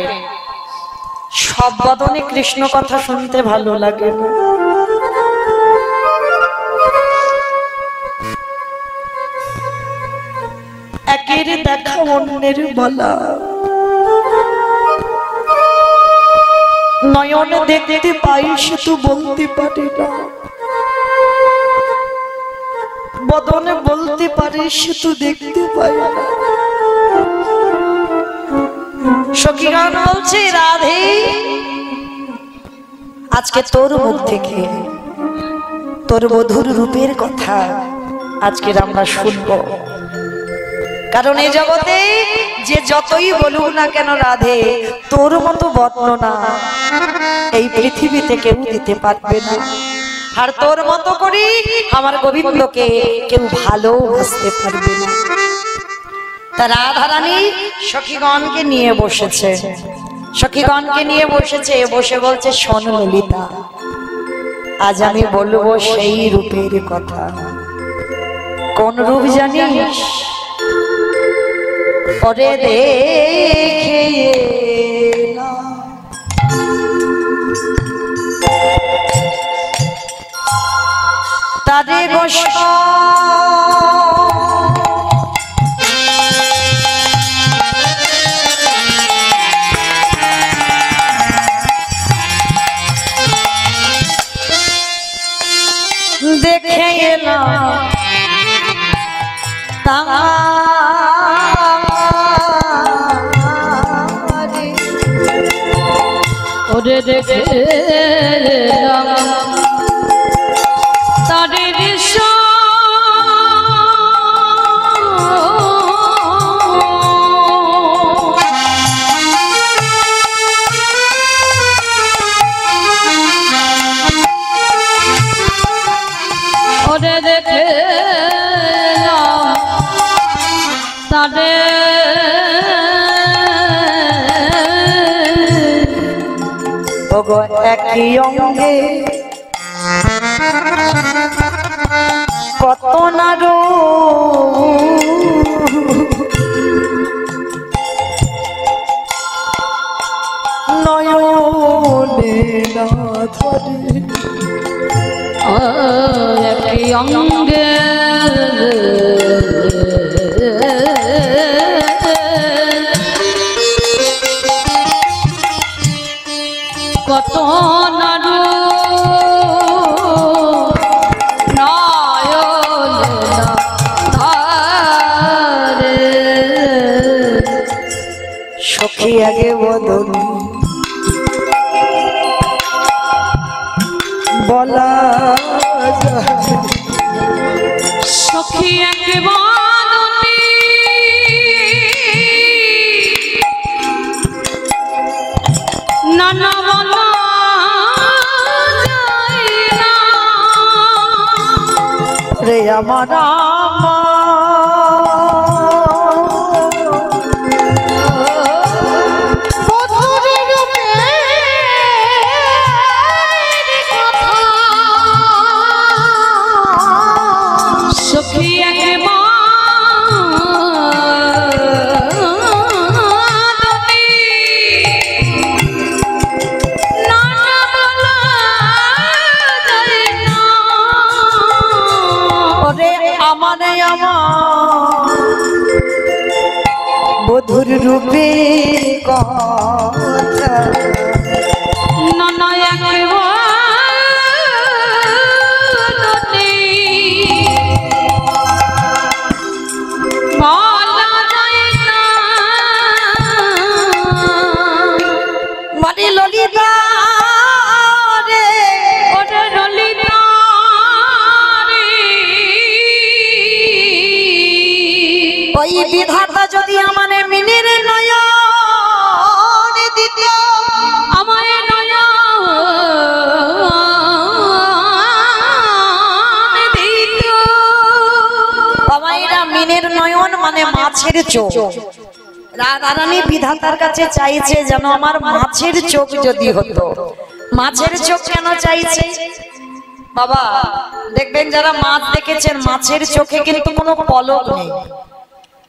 সব বদনে কৃষ্ণ কথা শুনতে ভালো লাগে না। একের দেখা অন্যের বলা, নয়ন দেখতে পাই শুধু বলতে পারি না, বদনে বলতে পারি শুধু দেখতে পাই না। সখীগণ বলছে, রাধে আজকে তোর মুখ থেকে তোর মধুর রূপের কথা আজকে আমরা শুনবো, কারণ এই জগতে যে যতই বলুক না কেন রাধে, তোর মতো বর্ণনা এই পৃথিবীতে কেউ দিতে পারবে না। আর তোর মতো করি আমার গোবিন্দকে কেউ ভালোবাসতে পারবে না। তা রাধারানী সখীগণকে নিয়ে বসেছে, সখীগণকে নিয়ে বসেছে, বসে বলছে শোন ললিতা, আজ আমি বলবো সেই রূপের কথা। কোন রূপ জানিস? পরে দেখে না তারে গোস দেখে এলাম ওরে দেখে তারে ওরে দেখে তারে ওগো একই অঙ্গে কত না নয়নে না ধরে একই অঙ্গে কত নারু সখী আগে বদন বলা সখী একেবারে নানা বলা যায় না রে আমার বধুর রূপে কথা নানা মানে ললিতা রে ওরে ললিতা ওই বিধাতা যদি আমার মিনের নয়ন দিত আমায় নয়ন দিত বাবাইরা মিনের নয়ন মানে মাছের চোখ। রাধারানী বিধাতার কাছে চাইছে যেন আমার মাছের চোখ যদি হতো। মাছের চোখ কেন চাইছে বাবা? দেখবেন যারা মাছ দেখেছেন মাছের চোখে কিন্তু কোনো পলক নেই।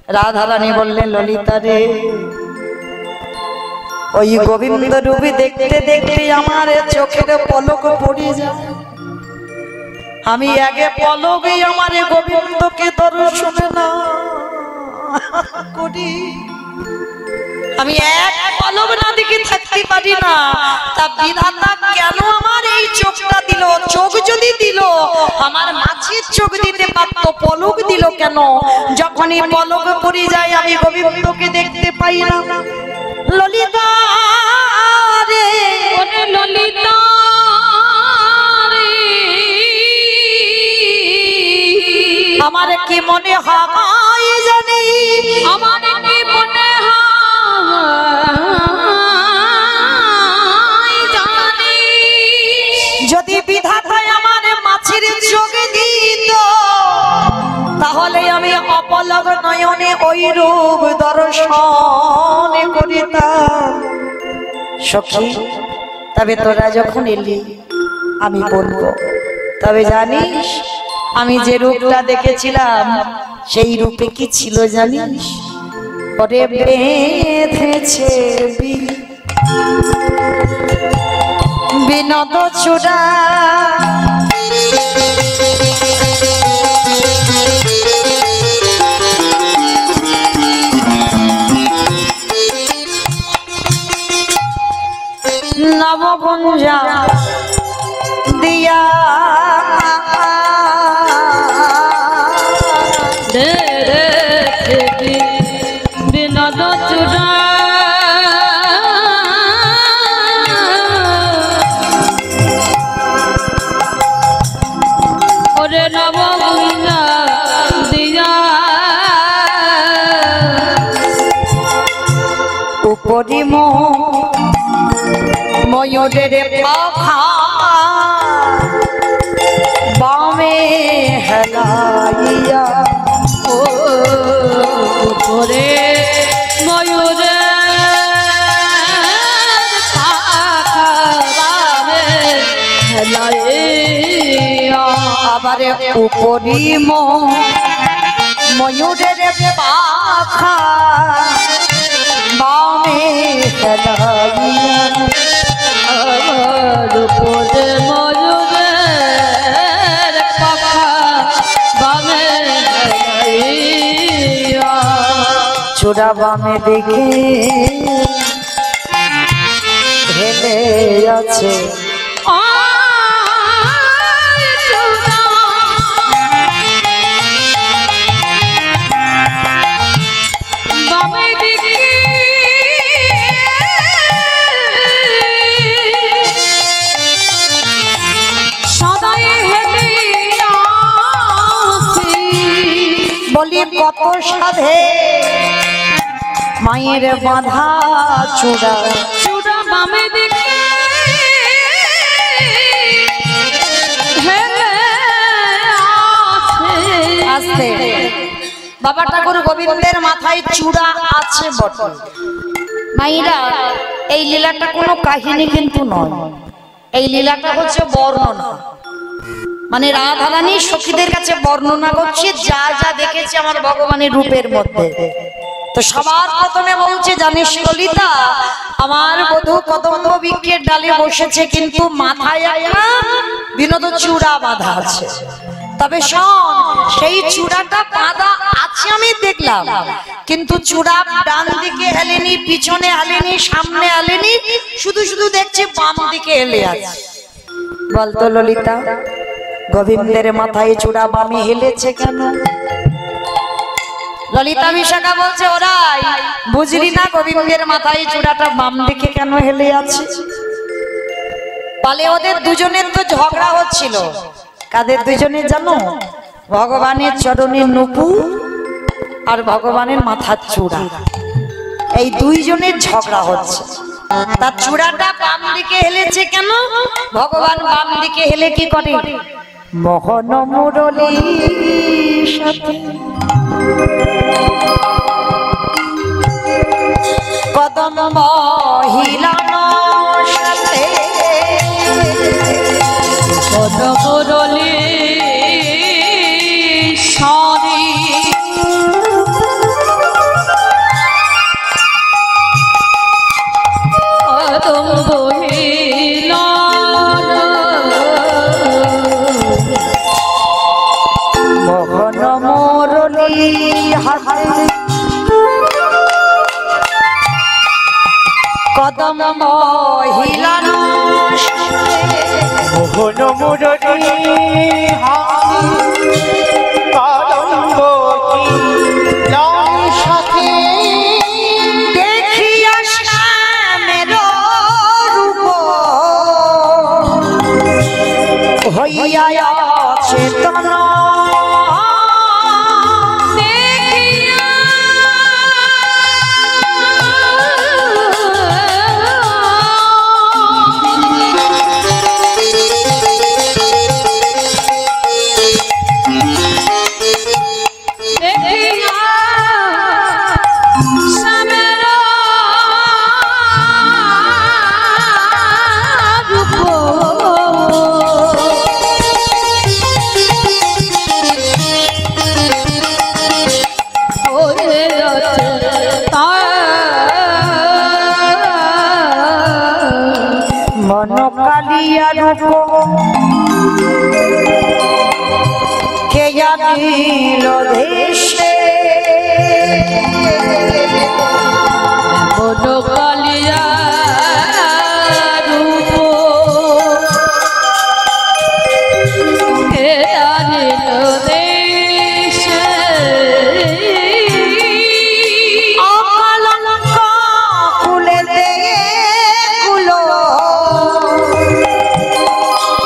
রাধারানী বললেন ললিতা রে ওই গোবিন্দ রূপে দেখতে দেখতে আমার চোখের পলক পড়ে যায়। আমি আগে পলকে আমার গোবিন্দকে দর্শন না করি, আমি এক পলক না দেখে থাকতে পারি না। তা বিধাতা কেন আমার এই চোখটা দিল? চোখ যদি দিল আমার মাছের চোখ দিতে পারত, পলক দিল কেন? যখনই পলক পড়ে যায় আমি গোবিন্দকে দেখতে পাই না। ললিতা রে ওরে ললিতা আমার কি মনে হয় জানি, আমার কি মনে হয় জানি, যদি বিধাতায় আমার আমি অপলক নয়নে ওই রূপ দর্শন করিতাম। সখী তবে তোরা যখন এলি আমি বলবো, তবে জানিস আমি যে রূপটা দেখেছিলাম সেই রূপে কি ছিল জানিস? পরে বেঁধেছে বিনোদ চূড়া, নবগুঞ্জা দিয়া বিনোদ চূড়া ওরে নবগুঞ্জা দিয়া উপরি ময়ূরের পাখা বামে হেলাইয়া, ও উপরে ময়ূরের পাখা বামে হেলাইয়া, আবার উপরি ময়ূরের পাখা বামে হেলাইয়া, উপরে ময়ূরের পাখা বামে হেলাইয়া, চূড়া বামে দেখে হেলে আছে বামে দিকে সদাই হেলিয়াছি, বলি কত সাধে মায়ের বাঁধা চূড়া, চূড়া বামে দিকে হেলে আছে। আসতে বাবা ঠাকুর গোবিন্দের মাথায় চূড়া আছে বটে। মাইরা এই লীলাটা কোনো কাহিনী কিন্তু নয়, এই লীলাটা হচ্ছে বর্ণনা, মানে রাধারানী সখীদের কাছে বর্ণনা করছে যা যা দেখেছে আমার ভগবানের রূপের মধ্যে। তো সবার প্রথমে বলছে জানিস ললিতা, আমার বধূ কদম্ব বৃক্ষের ডালে বসেছে কিন্তু মাথায় একটা বিনোদ চূড়া বাঁধা আছে। তবে শোন, সেই চূড়াটা বাঁধা আছে আমি দেখলাম, কিন্তু চূড়া ডান দিকে হেলেনি, পিছনে হেলেনি, সামনে হেলেনি, শুধু শুধু দেখছি বাম দিকে হেলে আছে। বলতো ললিতা, গোবিন্দের মাথায় চূড়া বামে হেলেছে কেন? ললিতা বিশাখা বলছে ওরাই বুঝলি না গোবিন্দের মাথায় চূড়াটা বাম দিকে কেন হেলে আছে? বলে ওদের দুজনের তো ঝগড়া হচ্ছিল। কাদের দুজনের জানো? ভগবানের চরণের নুপুর আর ভগবানের মাথার চূড়া, এই দুইজনের ঝগড়া হচ্ছে। তার চূড়াটা বাম দিকে হেলেছে কেন? ভগবান বাম দিকে হেলে কি করে? মোহন মুরলীর সাথে কদম মহিলার সাথে মুরলী সরি কদম বহিল মোহন মুরলী হাতে কদম মহিলানো মোহন মুরলী সাথে দেখিয়া শ্যামের রূপ হইয়া চেতন রূপ কে জানিল দেশে বড় কালিয়া রূপ কে জানিল দেশে অকলঙ্ক কুলেতে কুলো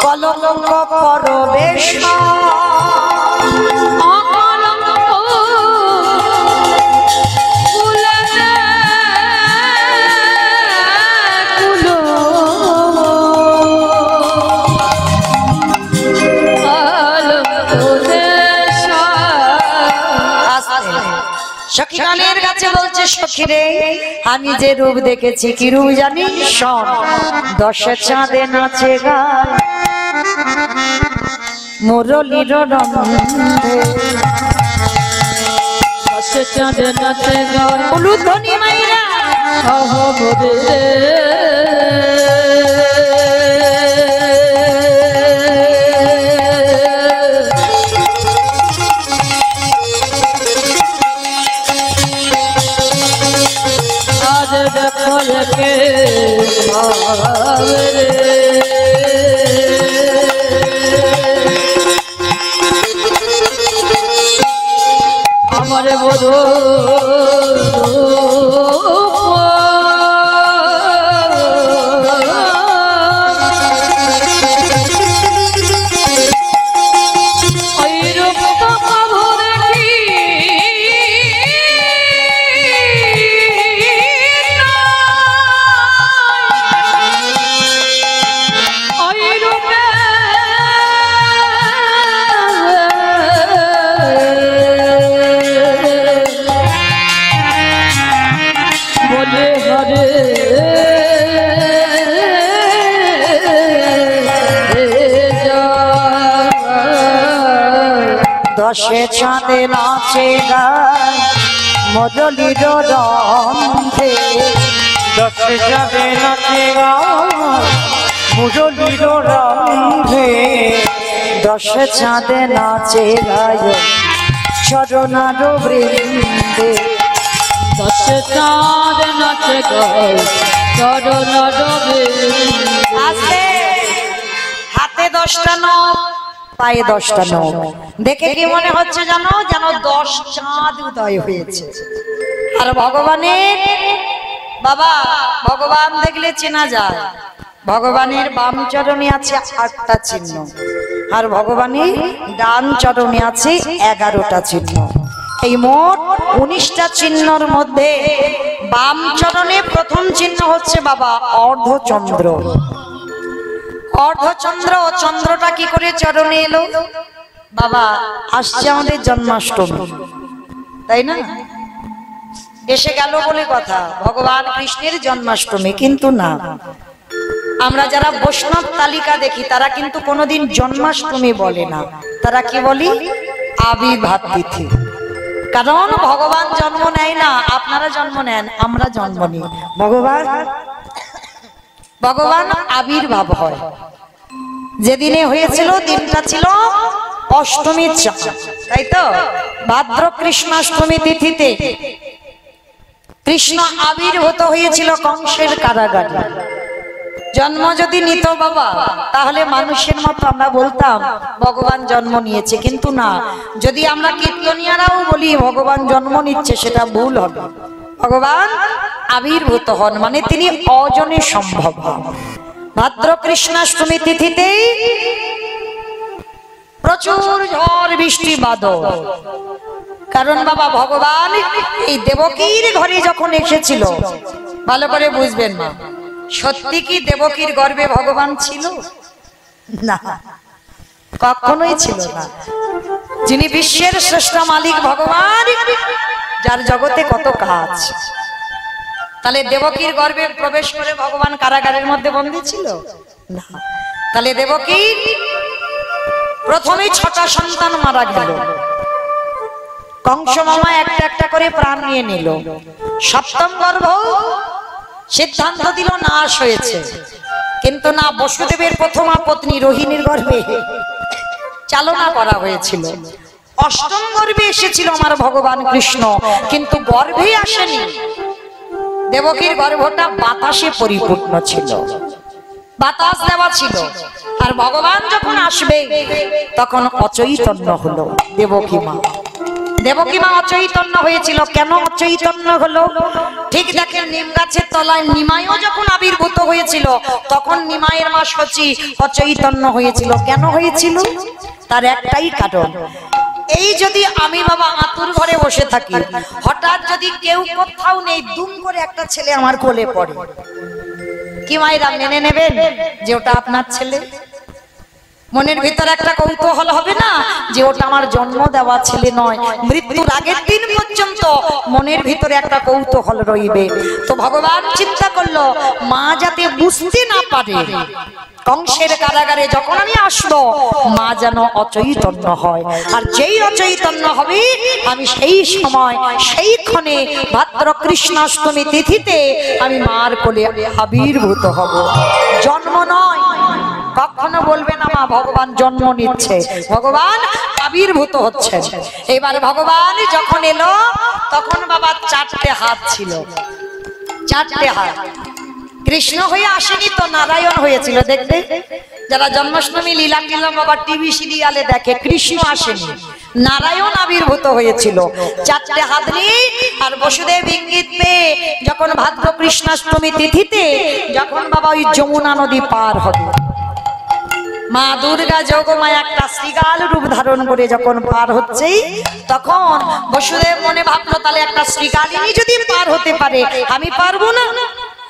কলঙ্ক পরবেশ সখী গানের কাছে বলছে সখী রে আমি যে রূপ দেখেছি কি রূপ জানি শোন দশে চাঁদে নাচে গান মুরলীর রন্ধে দশে চাঁদে নাচে গান উলুধ্বনি মাইরা আহমদে আমার বধূ দশে চাঁদে নাচে গান মুরলীর রন্ধে দশে চাঁদে নাচে গান মুরলীর রন্ধে দশে চাঁদে নাচে গায় চরণার বৃন্দে দশে চাঁদ নাচে গান চরণ আছে হাতে 10টা নখ পায়ে 10টা নখ দেখে কি মনে হচ্ছে জানো যেন 10 চাঁদ উদয় হয়েছে আর ভগবানের বাবা ভগবান দেখলে চেনা যায় ভগবানের বাম চরণে আছে 8টা চিহ্ন আর ভগবানের ডান চরণে আছে 11টা চিহ্ন এই মোট 19টা চিহ্নর মধ্যে বাম চরণে প্রথম চিহ্ন হচ্ছে বাবা অর্ধচন্দ্র অর্ধচন্দ্র চন্দ্রটা কি করে চরণে এলো বাবা আসছে আমাদের জন্মাষ্টমী তাই না এসে গেল বলে কথা ভগবান কৃষ্ণের জন্মাষ্টমী কিন্তু না আমরা যারা বৈষ্ণব তালিকা দেখি তারা কিন্তু কোনোদিন জন্মাষ্টমী বলে না তারা কি বলি আবির্ভাব তিথি কারণ ভগবান জন্ম নেয় না আপনারা জন্ম নেন আমরা জন্ম নিই ভগবান আবির্ভাব হয় যেদিনে হয়েছিল দিনটা ছিল অষ্টমীর চাঁদ তাই তো ভাদ্র কৃষ্ণাষ্টমী তিথিতে কৃষ্ণ আবির্ভূত হয়েছিল কংসের কারাগারে জন্ম যদি নিত বাবা তাহলে মানুষের মতো আমরা বলতাম ভগবান জন্ম নিয়েছে কিন্তু না যদি আমরা কীর্তনিয়ারাও বলি ভগবান জন্ম নিচ্ছে সেটা ভুল হবে ভগবান আবির্ভূত হন মানে তিনি অজনে সম্ভব হন ভাদ্র কৃষ্ণাষ্টমী তিথিতে প্রচুর ঝড় বৃষ্টি বাদল কারণ বাবা ভগবান এই দেবকীর ঘরে যখন এসেছিল ভালো করে বুঝবেন না সত্যি কি দেবকীর গর্ভে ভগবান ছিল না কখনোই ছিল না যিনি বিশ্বের শ্রেষ্ঠ মালিক ভগবান যার জগতে কত কাজ তাহলে দেবকীর গর্ভে প্রবেশ করে ভগবান কারাগারের মধ্যে বন্দী ছিল না তাহলে দেবকীর প্রথমে 6টা সন্তান মারা গেল কংস মামা একটা একটা করে প্রাণ নিয়ে নিল সপ্তম গর্ভ সিদ্ধান্ত দিল নাশ হয়েছে কিন্তু না, বসুদেবের প্রথমা পত্নী রোহিণীর গর্ভে চালনা করা হয়েছিল। অষ্টম গর্ভে এসেছিল আমার ভগবান কৃষ্ণ, কিন্তু গর্ভে আসেনি। দেবকীর গর্ভটা বাতাসে পরিপূর্ণ ছিল, বাতাস দেওয়া ছিল। আর ভগবান যখন আসবে তখন অচৈতন্য হলো দেবকী মা। দেবকী মা অচৈতন্য হয়েছিল। কেন অচৈতন্য হলো? ঠিক দেখেন, নিম গাছের তলায় নিমাইও যখন আবির্ভূত হয়েছিল তখন নিমাইয়ের মা শচী অচৈতন্য হয়েছিল। কেন হয়েছিল? তার একটাই কারণ, এই যদি আমি বাবা আতুর ঘরে বসে থাকি, হঠাৎ যদি কেউ কোথাও নেই, দুম করে একটা ছেলে আমার কোলে পড়ে, কি মায়েরা মেনে নেবেন যে ওটা আপনার ছেলে? মনের ভিতরে একটা কৌতূহল হবে না যে ওটা আমার জন্ম দেওয়া ছেলে নয়। মৃত্যুর আগের দিন পর্যন্ত মনের ভিতরে একটা কৌতূহল রইবে। তো ভগবান চিন্তা করলো মা যাতে বুঝতে না পারে, কংসের কারাগারে যখন আমি আসবো মা যেন অচৈতন্য হয়। আর যেই অচৈতন্য হবে আমি সেই সময় সেই ক্ষণে ভাদ্র কৃষ্ণাষ্টমী তিথিতে আমি মার কোলে আবির্ভূত হব। জন্ম নয়, কখনো বলবে না মা ভগবান জন্ম নিচ্ছে, ভগবান আবির্ভূত হচ্ছে। এবার ভগবান যখন এলো তখন বাবা চারটে হাত ছিল, চারটে হাত। কৃষ্ণ হয়ে আসেনি তো, নারায়ণ হয়েছিল। দেখবে যারা জন্মাষ্টমী লীলা টিলা বাবা টিভি সিরিয়ালে দেখে, কৃষ্ণ আসেনি, নারায়ণ আবির্ভূত হয়েছিল। চারটে হাত নিয়ে আর বসুদেব ইঙ্গিত পেয়ে যখন ভাদ্র কৃষ্ণাষ্টমী তিথিতে যখন বাবা ওই যমুনা নদী পার হবে, মা দুর্গা যোগমায়া একটা শ্রীগাল রূপ ধারণ করে যখন পার হচ্ছে, তখন বসুদেব মনে ভাবলো তাহলে একটা শ্রীগালিনী যদি পার হতে পারে আমি পারবো না?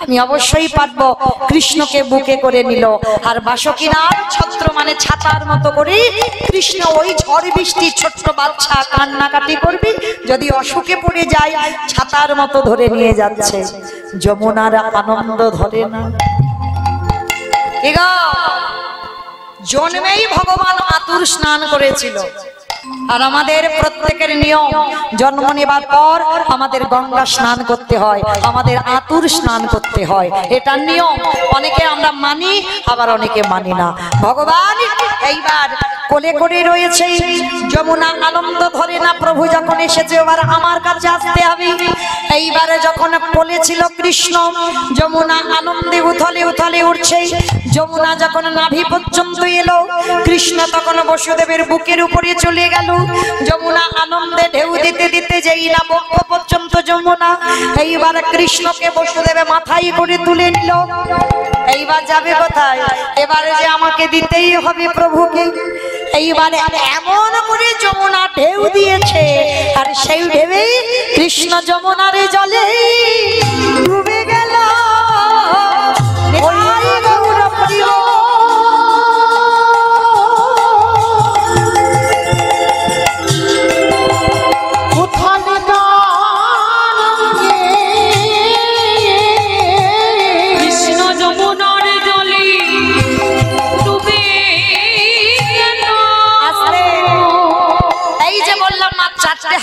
আমি অবশ্যই পারবো। কৃষ্ণকে বুকে করে নিল আর বাসকিনার ছত্র মানে ছাতার মতো করে কৃষ্ণ ওই ঝড় বৃষ্টি ছোট্ট বাচ্চা কান্নাকাটি করবে যদি অসুখে পড়ে যায়, ছাতার মতো ধরে নিয়ে যাচ্ছে। যমুনার আনন্দ ধরে না। জন্মেই ভগবান আতুর স্নান করেছিল। আর আমাদের প্রত্যেকের নিয়ম, জন্ম নেবার পর আমাদের গঙ্গা স্নান করতে হয়, আমাদের আতুর স্নান করতে হয়, এটা নিয়ম। অনেকে আমরা মানি, আবার অনেকে মানি না। ভগবান এইবার কোলে করে রয়েছে, যমুনা আনন্দ ধরে না। প্রভু যখন এসেছে এবার আমার কাছে আসতে হবে। এইবারে যখন কোলে ছিল কৃষ্ণ, যমুনা আনন্দে উথলে উথলে উঠছে। যমুনা যখন নাভি পর্যন্ত এলো, কৃষ্ণ তখন বসুদেবের বুকের উপরে চলে গেল। যমুনা আনন্দে ঢেউ দিতে দিতে যেই না বক্ষ পর্যন্ত যমুনা, এইবার কৃষ্ণকে বসুদেবে মাথায় করে তুলে নিল। এইবার যাবে কোথায়? এবারে যে আমাকে দিতেই হবে প্রভুকে। এইবারে এমন করে যমুনা ঢেউ দিয়েছে, আর সেই ঢেউে কৃষ্ণ যমুনার জলে ডুবে গেল।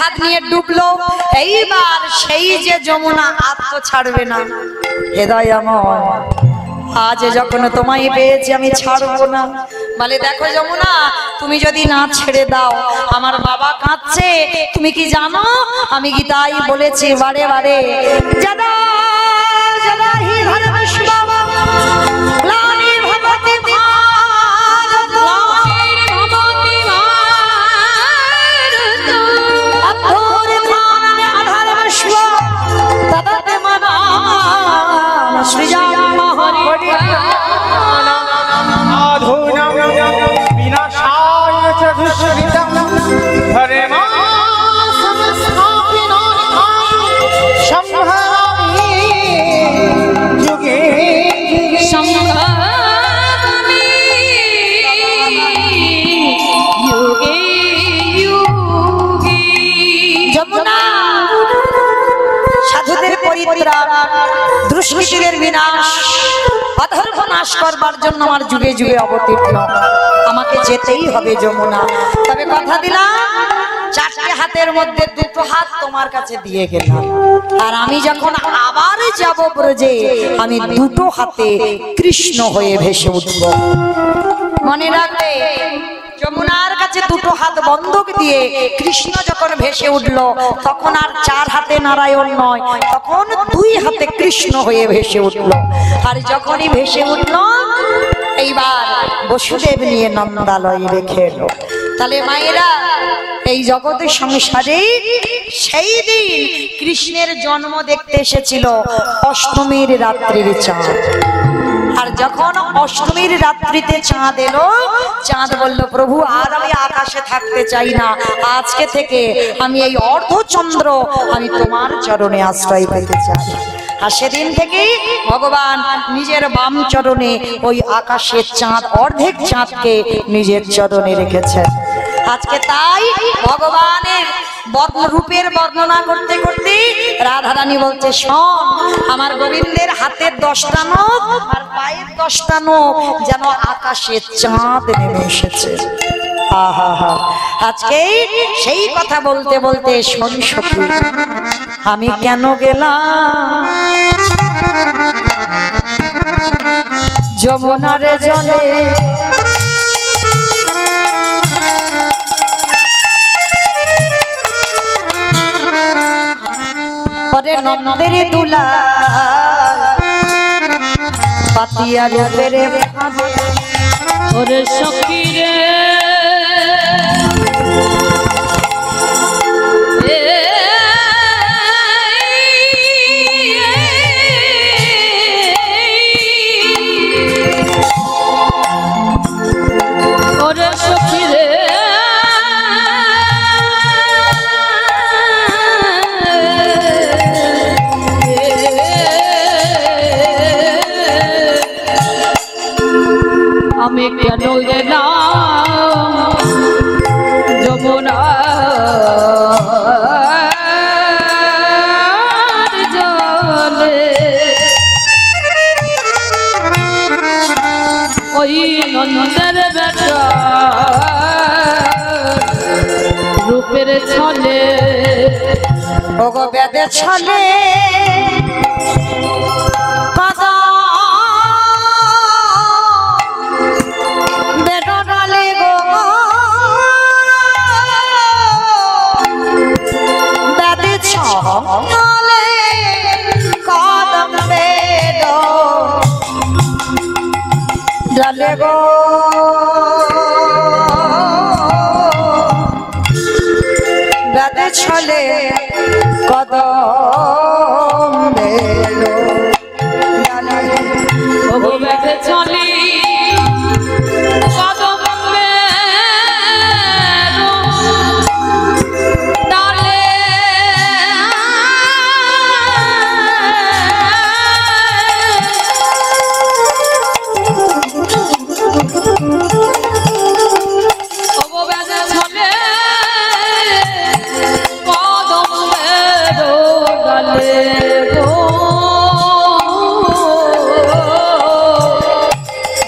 হাত নিয়ে ডুবলো। এইবার সেই যে যমুনা আর তো ছাড়বে না। হৃদয় আমার আজ যখন তোমায় পেয়েছি আমি ছাড়বো না। বলে দেখো যমুনা, তুমি যদি না ছেড়ে দাও আমার বাবা কাঁদছে। তুমি কি জানো আমি কি তাই বলেছি বারে বারে, জানা জানা হি ধর্মশ বাবা গ্লানি ভবতি ভারত, গ্লানি ভবতি ভারত, অধুর ধানে অধর্মশ তদতে মনা সৃজাম হরি আধুনাম বিনাশায় চ দুষ্কৃতম ধর্মা সংস্থাপিনার্থায় সম্ভাবি যুগে সম্ভাবি যুগে যুগে। যমুনা সাধুদের পরিত্রাণ, দুষ্কৃতীদের বিনাশ, অধর্ম নাশ করবার জন্য আমার যুগে যুগে অবতীর্ণ। আমাকে যেতেই হবে যমুনা। তবে কথা দিলাম চারটে হাতের মধ্যে দুটো হাত তোমার কাছে দিয়ে গেলাম, আর আমি যখন আবার যাব ব্রজে আমি দুটো হাতে কৃষ্ণ হয়ে ভেসে উঠব। মনে রাখবে, যমুনার কাছে দুটো হাত বন্ধক দিয়ে কৃষ্ণ যখন ভেসে উঠলো তখন আর চার হাতে নারায়ণ নয়, তখন দুই হাতে কৃষ্ণ হয়ে ভেসে উঠলো। আর যখনই ভেসে উঠলো এইবার বসুদেব নিয়ে নন্দালয়ে রেখে এলো। তাহলে মায়েরা, এই জগতের সংসারে সেই দিন কৃষ্ণের জন্ম দেখতে এসেছিল অষ্টমীর রাত্রির চাঁদ। আর যখন অষ্টমীর রাত্রিতে চাঁদ এলো, চাঁদ বলল, প্রভু আর আমি আকাশে থাকতে চাই না, আজকে থেকে আমি এই অর্ধচন্দ্র আমি তোমার চরণে আশ্রয় পেতে চাই। আর সেদিন থেকেই ভগবান নিজের বাম চরণে ওই আকাশের চাঁদ, অর্ধেক চাঁদকে নিজের চরণে রেখেছেন। আজকে তাই ভগবানের রূপের বর্ণনা করতে করতে রাধারানী বলছে, শোন, আমার গোবিন্দের হাতের 10টা নখ আর পায়ের 10টা নখ যেন আকাশে চাঁদ নেমে এসেছে। আহা, আজকে সেই কথা বলতে বলতে শোন সখী, আমি কেন গেলাম যমুনার জলে, পরে নন্দের দুলা পাতিয়া রূপের ওরে সখী রে, ওরে সখী রে, আমি কেন গেলাম যমুনার জলে, ওই নন্দের বেটা রূপের ছলে, ওগো বেদে ছলে কাদা বেডরালে গো, বেদে ছলে কদম বেড ডালে গো, বেদে ছলে কদম বেড ডালে, ওগো বেদে ছলে কদম বেড ডালে, ওগো বেদে ছলে কদম বেড ডালে গো,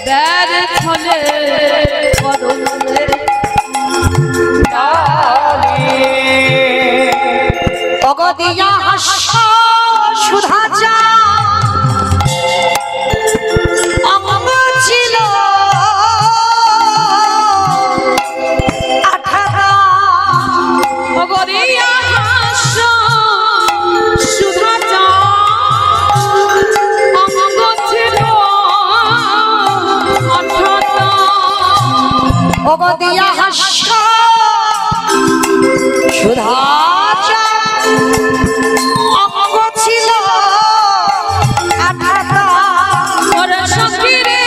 বেদে ছলে কদম বেড ওগো দিয়া হাস্য সুধা চা অঙ্গ ছিল আঠারা, ওগো রিয়া হাস্য সুধা চা অঙ্গ ছিল 18টা, ওগো দিয়া হাস্য সুধা চা অঙ্গ ছিল আঠারা, ওরে সখী রে,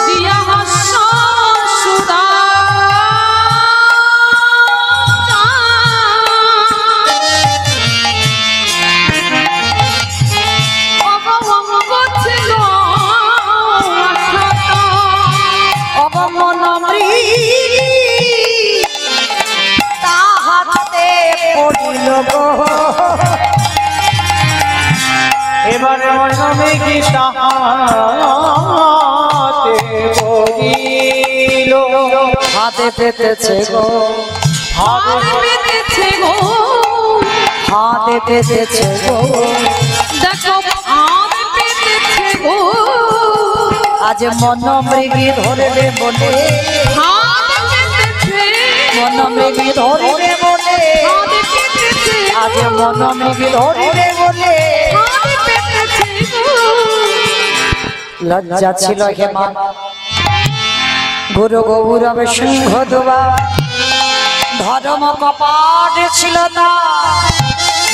দিয়া হাস্য সুধা চা, ওগো অঙ্গ এবারে মনে কি তাহাতে বলিল হাতে পেতেছে গো হাতে পেতেছে গো হাতে পেতেছে গো দেখো হাতে পেতেছে গো আজ মন মৃগী ধরবে বলে হাতে পেতেছে মন মৃগী ধরবে বলে হাতে পেতেছে আজ মন মৃগী ধরবে বলে হাতে পেতেছে গো লজ্জা ছিল হেমা গুরু গৌরব সিংহ দুবা ধর্ম কপাট ছিল তা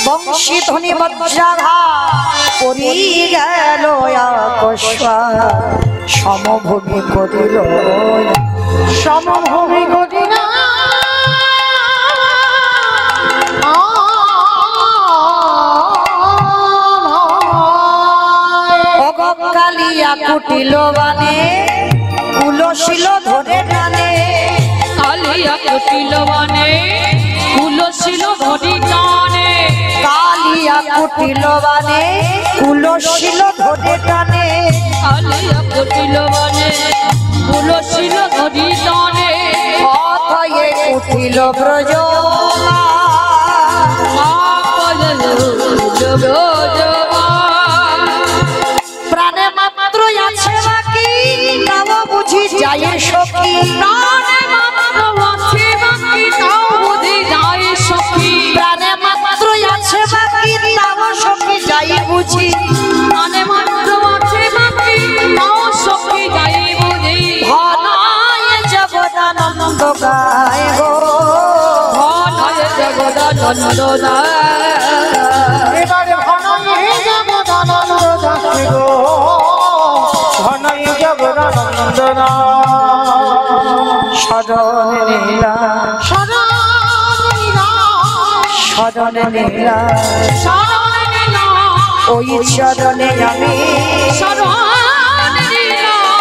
বংশী ধ্বনি বজ্রাঘা পরি গেল আকস্মা সমভূমি করিল সমভূমি করিল অগকালিয়া কুটিল বানে কুলশীল ধরে টানে কালিয়া কুটিল মানে কুলশীল ধরি টানে কালিয়া কুটিল বানে কুলশীল ধরে টানে কালিয়া কুটিল মানে কুলশীল ধরি টানে অথয়ে কুটিল ব্রজ প্রাণে মাত্র আছে বাকি তাও বুঝি যায় সখী প্রাণে মাত্র আছে বাকি তাও বুঝি যায় সখী প্রাণে মাত্র আছে বাকি তাও সখী যাই বুঝি প্রাণে মাত্র আছে বাকি তাও সখী যাই বুঝি ধনায় জগদানন্দ গায় গো ধনয় জগদানন্দ এবারে ঘনই জগদানন্দ দাস গো ঘনই জগদানন্দ শরণ নীলা শরণ নীলা ওই চরণে আমি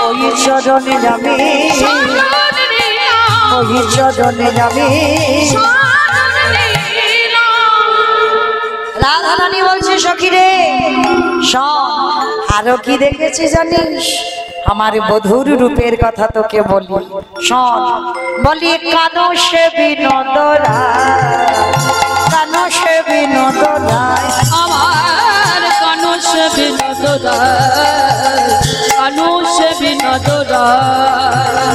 ওই চরণে আমি ওই চরণে আমি রাধা রানী বলছে সখী রে শোন আরো কি দেখেছি জানিস আমার বধুর রূপের কথা তোকে বলি শোন বলি কানো সে বিনোদরা কানো সে বিনোদরা আমার কানুষ বিনোদরা কানুষ বিনোদরা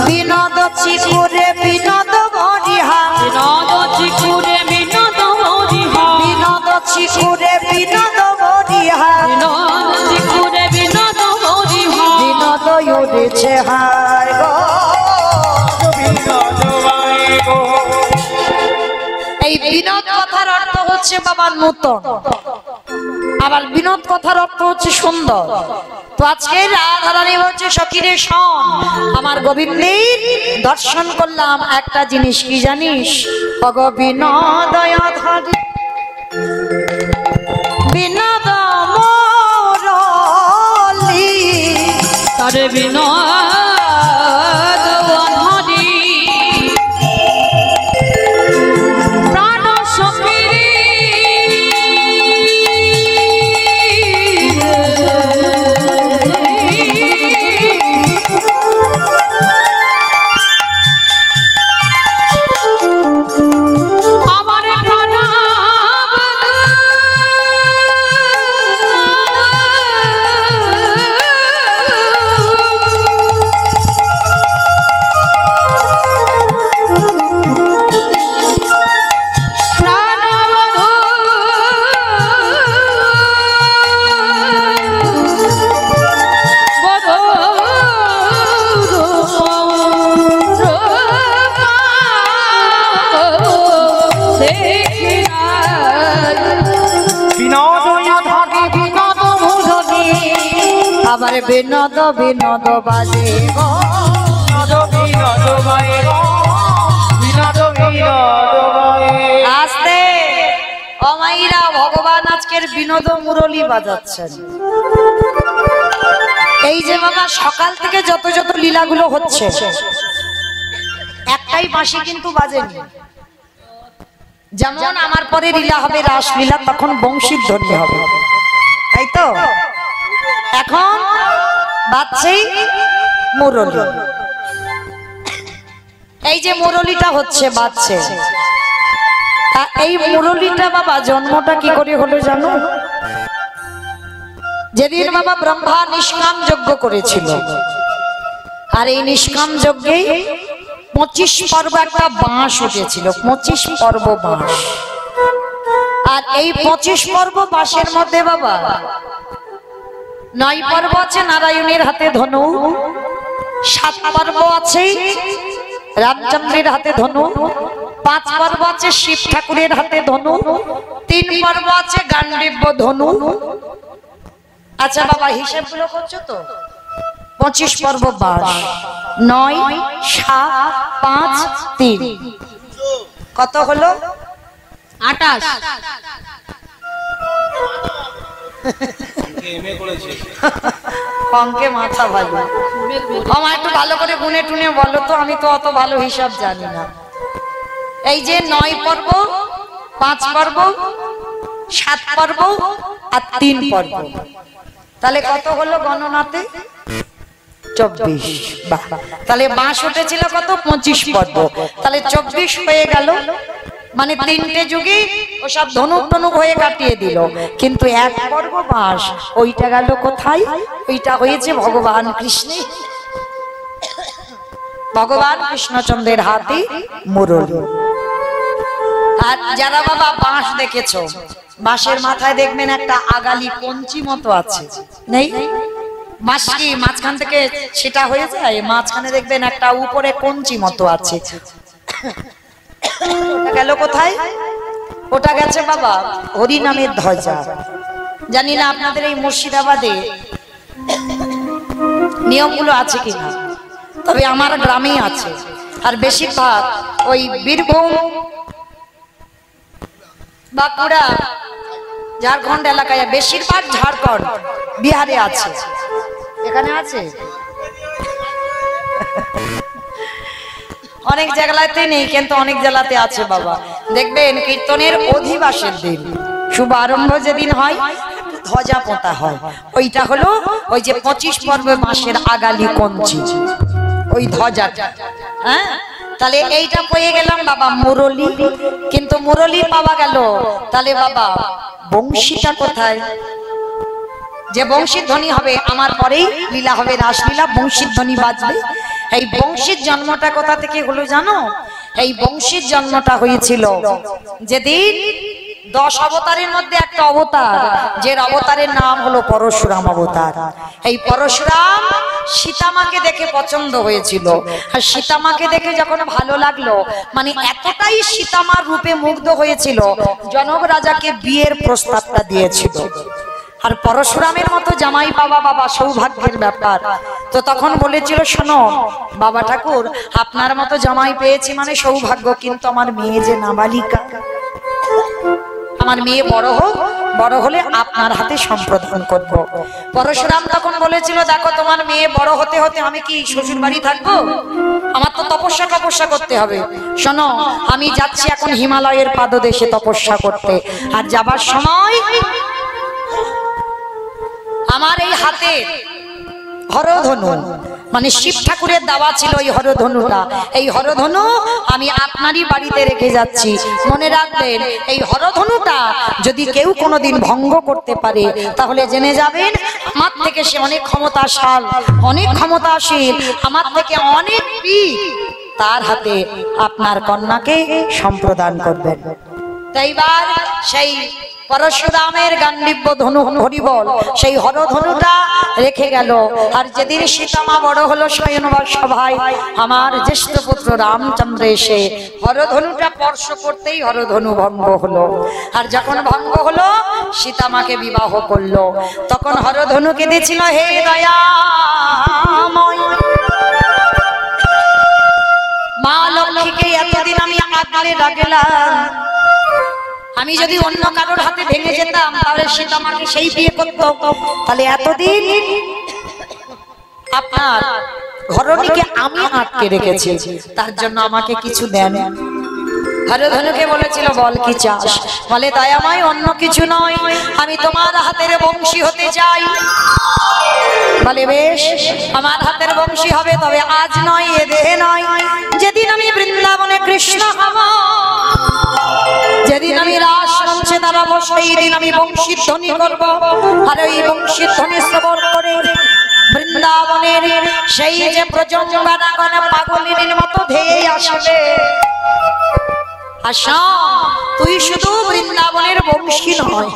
বিনোদ চিকুরে বিনোদ বরিহা বিনোদ চিকুরে বিনোদ মরিহা বিনোদ চিকুরে বিনোদ বরিহা বিনোদ চিকুরে বিনোদ মরিহা বিনোদ উড়েছে হায় গো এই বিনোদ কথার অর্থ হচ্ছে বাবা নূতন আবার বিনোদ কথার অর্থ হচ্ছে সুন্দর তো আজকে রাধা রানী বলছে সখীরে শোন আমার গোবিন্দের দর্শন করলাম একটা জিনিস কি জানিস ভগ বিনোদয় ধরি বিনোদ মোরলি তার বিনোদ হরি প্রাণ সখীরে আমার প্রাণ আবার বিনোদ বিনোদ বাজে গো আস্তে অমাইরা ভগবান আজকের বিনোদ মুরলী বাজাচ্ছেন এই যে বাবা সকাল থেকে যত যত লীলাগুলো হচ্ছে একটাই বাঁশি কিন্তু বাজেনি যেমন আমার পরে লীলা হবে রাসলীলা তখন বংশীর ধ্বনি হবে তাই তো এখন বাজছে মুরলি। এই যে মুরলিটা হচ্ছে বাজছে, এই মুরলিটা বাবা জন্মটা কি করে হলো জানো? যেদিন বাবা ব্রহ্মা নিষ্কাম যজ্ঞ করেছিল, আর এই নিষ্কাম যজ্ঞে 25 পর্ব একটা বাঁশ উঠেছিল, 25 পর্ব বাঁশ। আর এই 25 পর্ব বাঁশের মধ্যে বাবা 9 পর্ব আছে নারায়ণের হাতে ধনু, 7 পর্ব আছে রামচন্দ্রের হাতে ধনু, 5 পর্ব আছে শিব ঠাকুরের হাতে ধনু, 3 পর্ব আছে গান্ডীব ধনু। আচ্ছা বাবা হিসাবগুলো করছো তো? 25 পর্ব বাঁশ, 9, 7, 5, 3 কত হলো? 28। অঙ্কে মাথা ভালো, আমার একটু ভালো করে গুনে টুনে বলো তো, আমি তো অত ভালো হিসাব জানি না। এই যে 9 পর্ব, 5 পর্ব, 7 পর্ব আর 3 পর্ব, তাহলে কত হলো গণনাতে? 24। বাহ, তাহলে বাঁশ উঠেছিল কত? 25 পর্ব, তাহলে 24 হয়ে গেল। মানে 3টে যুগে ওসব ধনুক টনুক হয়ে কাটিয়ে দিল, কিন্তু 1 পর্ব বাঁশ ওইটা গেল কোথায়? ওইটা হয়েছে ভগবান কৃষ্ণে, ভগবান কৃষ্ণচন্দ্রের হাতে মুরলি। আর যারা বাবা বাঁশ দেখেছো, বাঁশের মাথায় দেখবেন একটা আগালি কঞ্চি মতো আছে, নেই? বাঁশ কি মাঝখান থেকে সেটা হয়ে যায়, মাঝখানে দেখবেন একটা উপরে কঞ্চি মতো আছে, ওটা গেল কোথায়? ওটা গেছে বাবা হরি নামের ধ্বজা। জানি না আপনাদের এই মুর্শিদাবাদে নিয়মগুলো আছে কিনা, তবে আমার গ্রামেই আছে। আর বেশিরভাগ ওই বীরভূম, বাঁকুড়া, ঝাড়খণ্ড এলাকায়, বেশিরভাগ ঝাড়খণ্ড, বিহারে আছে। এখানে আছে, অনেক জায়গাতে নেই, কিন্তু অনেক জেলাতে আছে বাবা। দেখবেন কীর্তনের অধিবাসের দিন, শুভ আরম্ভ যেদিন হয়, ধ্বজা পোঁতা হয়। ওইটা হলো ওই যে 25 পর্বে বাঁশের আগালি কঞ্চি, ওই ধ্বজা। হ্যাঁ, তাহলে এইটা পেয়ে গেলাম বাবা মুরলি। কিন্তু মুরলি পাওয়া গেল, তাহলে বাবা বংশীটা কোথায়? যে বংশীর ধ্বনি হবে, আমার পরেই লীলা হবে, রাসলীলা, বংশীর ধ্বনি বাজবে। এই বংশীর জন্মটা কোথা থেকে হলো জানো? এই বংশীর জন্মটা হয়েছিল যেদিন 10 অবতারের মধ্যে একটা অবতার, যে অবতারের নাম হলো পরশুরাম অবতার। এই পরশুরাম সীতামাকে দেখে পছন্দ হয়েছিল, আর সীতামাকে দেখে যখন ভালো লাগলো, মানে এতটাই সীতামার রূপে মুগ্ধ হয়েছিল, জনক রাজাকে বিয়ের প্রস্তাবটা দিয়েছিল। আর পরশুরামের মতো জামাই পাওয়া বাবা সৌভাগ্যের ব্যাপার। তো তখন বলেছিল, শোনো বাবা ঠাকুর, আপনার মতো জামাই পেয়েছি মানে সৌভাগ্য, কিন্তু আমার মেয়ে যে নাবালিকা, আমার মেয়ে বড় হোক, বড় হলে আপনার হাতে সম্প্রদান করব। পরশুরাম তখন বলেছিল, দেখো তোমার মেয়ে বড় হতে হতে আমি কি শ্বশুর বাড়ি থাকবো? আমার তো তপস্যা করতে হবে। শোনো, আমি যাচ্ছি এখন হিমালয়ের পাদদেশে তপস্যা করতে, আর যাবার সময় আমার এই হাতে হরধনু, মানে শিব ঠাকুরের দেওয়া ছিল এই হরধনুটা, এই হরধনু আমি আপনারই বাড়িতে রেখে যাচ্ছি। মনে রাখবেন, এই হরধনুটা যদি কেউ কোনোদিন ভঙ্গ করতে পারে, তাহলে জেনে যাবেন আমার থেকে সে অনেক ক্ষমতাশাল, অনেক ক্ষমতাশীল, আমার থেকে অনেক বীর, তার হাতে আপনার কন্যাকে সম্প্রদান করবেন। তাইবার সেই পরশুরামের গান্ডীব ধনু হরিবল, সেই হরধনুটা রেখে গেল। আর যেদিন সীতামা বড় হলো স্বয়নবার সভায়, আমার জ্যেষ্ঠ পুত্র রামচন্দ্র এসে হরধনুটা স্পর্শ করতেই হরধনু ভঙ্গ হলো। আর যখন ভঙ্গ হলো, সীতামাকে বিবাহ করলো। তখন হরধনু কেঁদেছিল, হে দয়াময় মা লক্ষ্মীকে এতদিন আমি আগলে রাখলাম, আমি যদি অন্য কারোর হাতে ভেঙে যেতাম, তাহলে সেটা আমাকে সেই বিয়ে করতো। তাহলে এতদিন আপনার ঘরণীকে আমি আটকে রেখেছি, তার জন্য আমাকে কিছু দেন। হরধনুকে বলেছিল বল কি চাস? বলে দয়াময় অন্য কিছু নয়, আমি তোমার হাতের বংশী হতে চাই। বলে বেশ, আমার হাতের বংশী হবে, তবে আজ নয়, এ দেহে নয়। যেদিন আমি বৃন্দাবনে কৃষ্ণ হব, যেদিন আমি রাস মঞ্চে দাঁড়াবো, সেই দিন আমি বংশীর ধ্বনি করব। আর ওই বংশীর ধ্বনি শ্রবণ করে বৃন্দাবনের সেই যে প্রজঙ্গনাগণ পাগলিনীর মতো ধেয়ে আসবে। আশা, তুই শুধু বৃন্দাবনের বংশী নয়,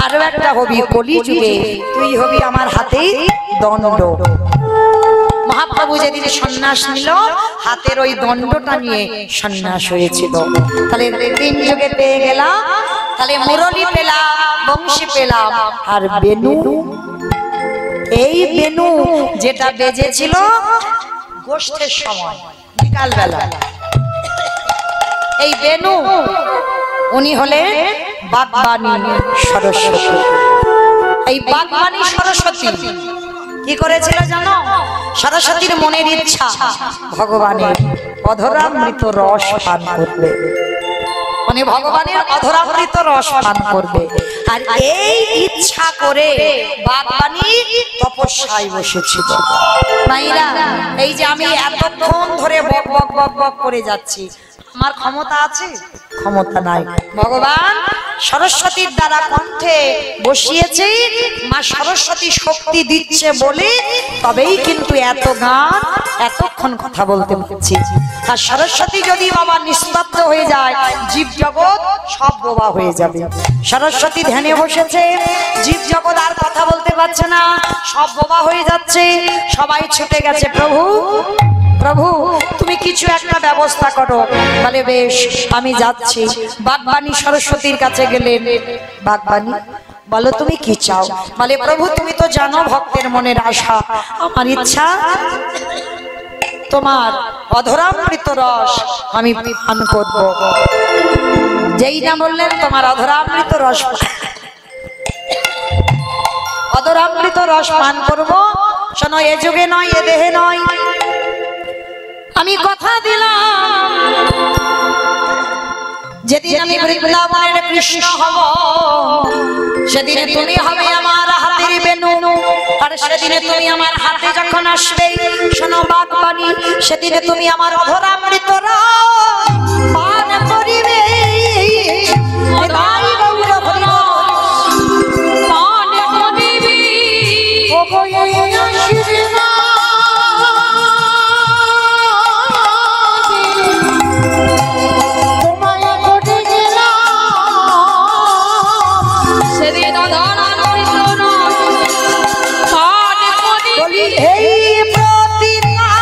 আরো একটা হবি কলিযুগে, তুই হবি আমার হাতে দণ্ড। মহাপ্রভু যেদিন সন্ন্যাস নিল, হাতের ওই দণ্ডটা নিয়ে সন্ন্যাস হয়েছিল। তাহলে 3 যুগে পেয়ে গেলাম, তাহলে মুরলী পেলাম, বংশী পেলাম, আর বেনু। এই বেনু যেটা বেজেছিল গোষ্ঠের সময় বিকালবেলা, এই বেনু উনি হলেন বাগবানী সরস্বতী। এই বাগবানী সরস্বতী কি করেছিল জানো? সরস্বতীর মনের ইচ্ছা ভগবানের অধরামৃত রস পান করবে, মানে ভগবানের অধরামৃত রস পান করবে। আর এই ইচ্ছা করে বাগবানী তপস্যায় বসেছিল। মাইরা, এই যে আমি এতক্ষণ ধরে বক বক বক বক করে যাচ্ছি, আমার ক্ষমতা আছে? ক্ষমতা নাই। ভগবান সরস্বতীর দ্বারা কণ্ঠে বসিয়েছে, মা সরস্বতী শক্তি দিচ্ছে বলে তবেই কিন্তু এত গান, এতক্ষণ কথা বলতে পারছি। আর সরস্বতী যদি বাবা নিস্তব্ধ হয়ে যায়, জীব জগৎ সব বোবা হয়ে যাবে। সরস্বতী ধ্যানে বসেছে, জীব জগৎ আর কথা বলতে পারছে না, সব বোবা হয়ে যাচ্ছে, সবাই ছুটে গেছে প্রভু প্রভু তুমি কিছু একটা ব্যবস্থা করো। বলে বেশ, আমি যাচ্ছি। বাগবানী সরস্বতীর কাছে গেলেন। বাগবানী, বলো তুমি কি চাও? বলে প্রভু তুমি তো জানো ভক্তের মনের আশা, আমার ইচ্ছা তোমার অধরামৃত রস আমি পান করব। যেই না বললেন তোমার অধরামৃত রস, অধরামৃত রস পান করব, শোনো এ যুগে নয়, এ দেহে নয়, আমি কথা দিলাম যেদিন আমি বৃন্দাবনের কৃষ্ণ হব, সেদিন তুমি হবে আমার হাতের বেনু। আর সেদিনে তুমি আমার হাতে যখন আসবে, শোনো বাগবানী, সেদিনে তুমি আমার অধরামৃত রস পান করিবে। তাই গৌর হরি পান করিবি। ও বইয়া শিরিনা সেদিন অধরামৃত রস পান করিবি। এই প্রতিজ্ঞা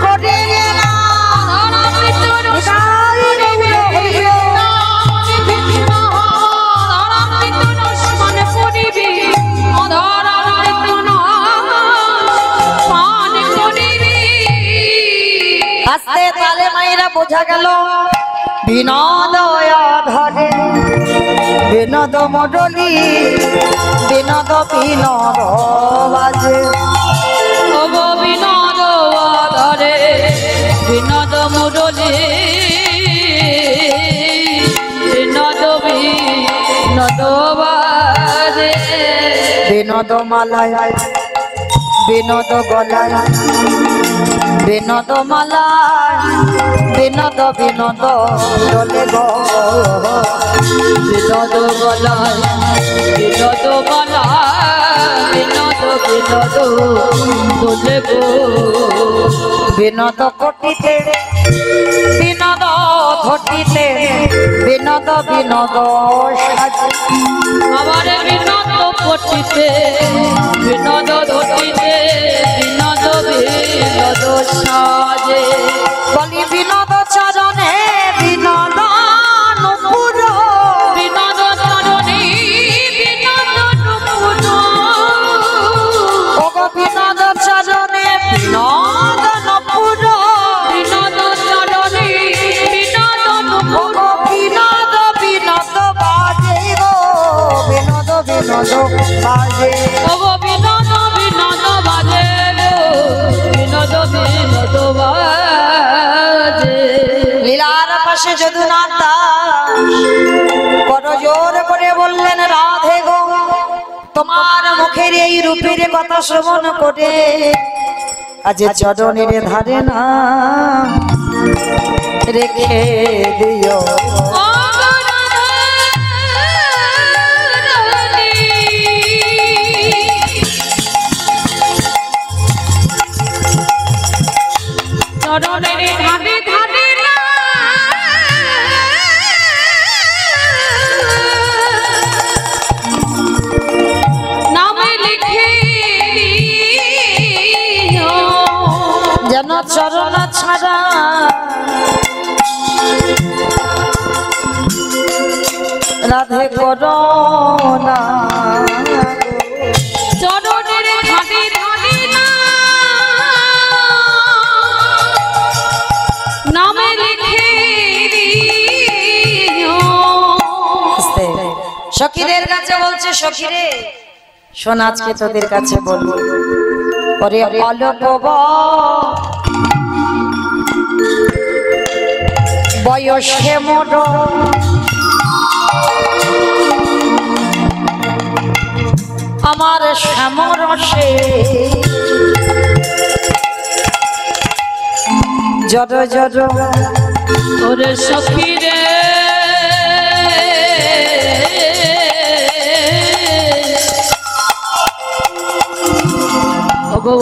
করে গেলাম, অধরামৃত রস তাই গৌর হরি অধরামৃত রস পান করিবি। অধরামৃত রস পান করিবি। আস্তে তালে মাইরা বোঝা গেল বিনোদ ধরে, বিনোদ মডলি, বিনোদ বিনোদ বাজে। ওগো বিনোদ ধরে, বিনোদ মুরলী, বিনোদ বিনোদ বাজে। বিনোদ মালায়, বিনোদ গলায়, বিনোদ মালায়, বিনোদ বিনোদ দোলে গো। বিনোদ গলায়, বিনোদ মালায়, বিনোদ বিনোদ দোলে গো। বিনোদ কোটিতে, বিনোদ ঘটিতে, বিনোদ বিনোদ সাজে। আমার বিনোদ পটিতে, বিনোদ ধটিতে, বিনোদ বিনোদ সাজে। বলি বিনোদ চরণে বিনোদ নুপুর, বিনোদ চরণে বিনোদ নুপুর। ওগো বিনোদ চরণে বিনোদ নুপুর, বিনোদ চরণে বিনোদ নুপুর। ওগো বিনোদ বিনোদ বাজে গো, বিনোদ বিনোদ বাজে। ওগো বিনোদ বিনোদ বাজে গো, বিনোদ বিনোদ বাজে। লীলার পাশে যদুনাথ দাস করজোর করে বললেন, রাধে গো, তোমার মুখের এই রূপের কথা শ্রবণ করে আজ চরণের ধারে না রেখে দিও। চরণের ধারে ধারে না নামে লিখে যেন চরণ ছাড়া রাধে করো না। চরণের ধারে ধারে না নামে লিখে সখীদের কাছে বলছে, সখীরে শোন, আজকে তোদের কাছে বলবো, পরে অল্প বয়সে মোর আমার শ্যামরসে জড় জড় ওরে সখী রে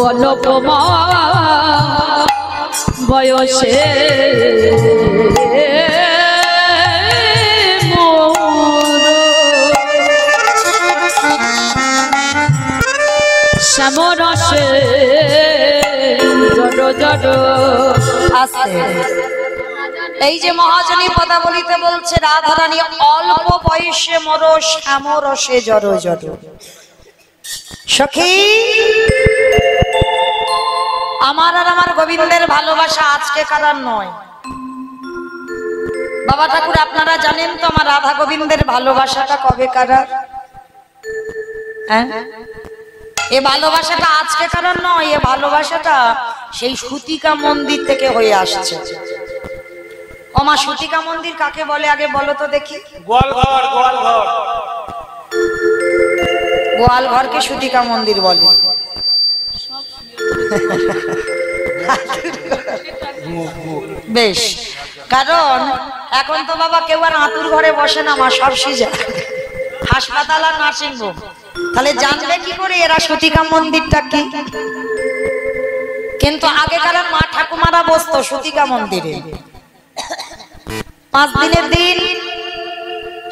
অল্পমা বয়সে শ্যামরসে জড় জড় আসতে। এই যে মহাজনী পদাবলিতে বলছে, রাধারানী অল্প বয়সে মোর শ্যামরসে জড় জড়। সখী, আমার আর আমার গোবিন্দের ভালোবাসা আজকে কারার নয়। বাবা ঠাকুর, আপনারা জানেন তো আমার রাধা গোবিন্দের ভালোবাসাটা কবে কারার? হ্যাঁ, এ ভালোবাসাটা আজকে কারণ নয়, এ ভালোবাসাটা সেই সুতিকা মন্দির থেকে হয়ে আসছে। ওমা, সুতিকা মন্দির কাকে বলে আগে বলো তো দেখি? গোয়ালঘর। গোয়ালঘর গোয়ালঘরকে সুতিকা মন্দির বলে। বেশ, কারণ এখন তো বাবা কেউ আর আতুর ঘরে বসে না, মা সব সিজা হাসপাতাল আর নার্সিং হোম। তাহলে জানবে কি করে এরা সুতিকা মন্দিরটা কি? কিন্তু আগেকার মা ঠাকুমারা বসতো সুতিকা মন্দিরে 5 দিনের দিন,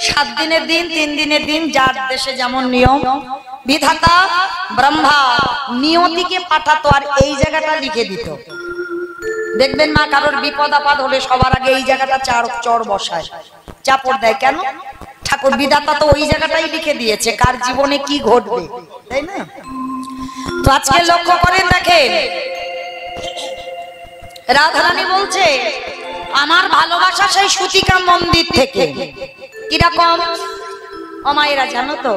7 দিনের দিন, 3 দিনের দিন, যার দেশে যেমন নিয়ম। বিধাতা ব্রহ্মা নিয়তিকে পাঠাতো আর এই জায়গাটা লিখে দিত। দেখবেন মা কারোর বিপদ আপদ হলে সবার আগে এই জায়গাটা চর বসায়, চাপড় দেয়। কেন? ঠাকুর বিধাতা তো ওই জায়গাটাই লিখে দিয়েছে কার জীবনে কি ঘটবে, তাই না? তো আজকে লক্ষ্য করে দেখেন, রাধারানী বলছে আমার ভালোবাসা সেই সুতিকা মন্দির থেকে। কিরকম? ও মায়েরা জানো তো,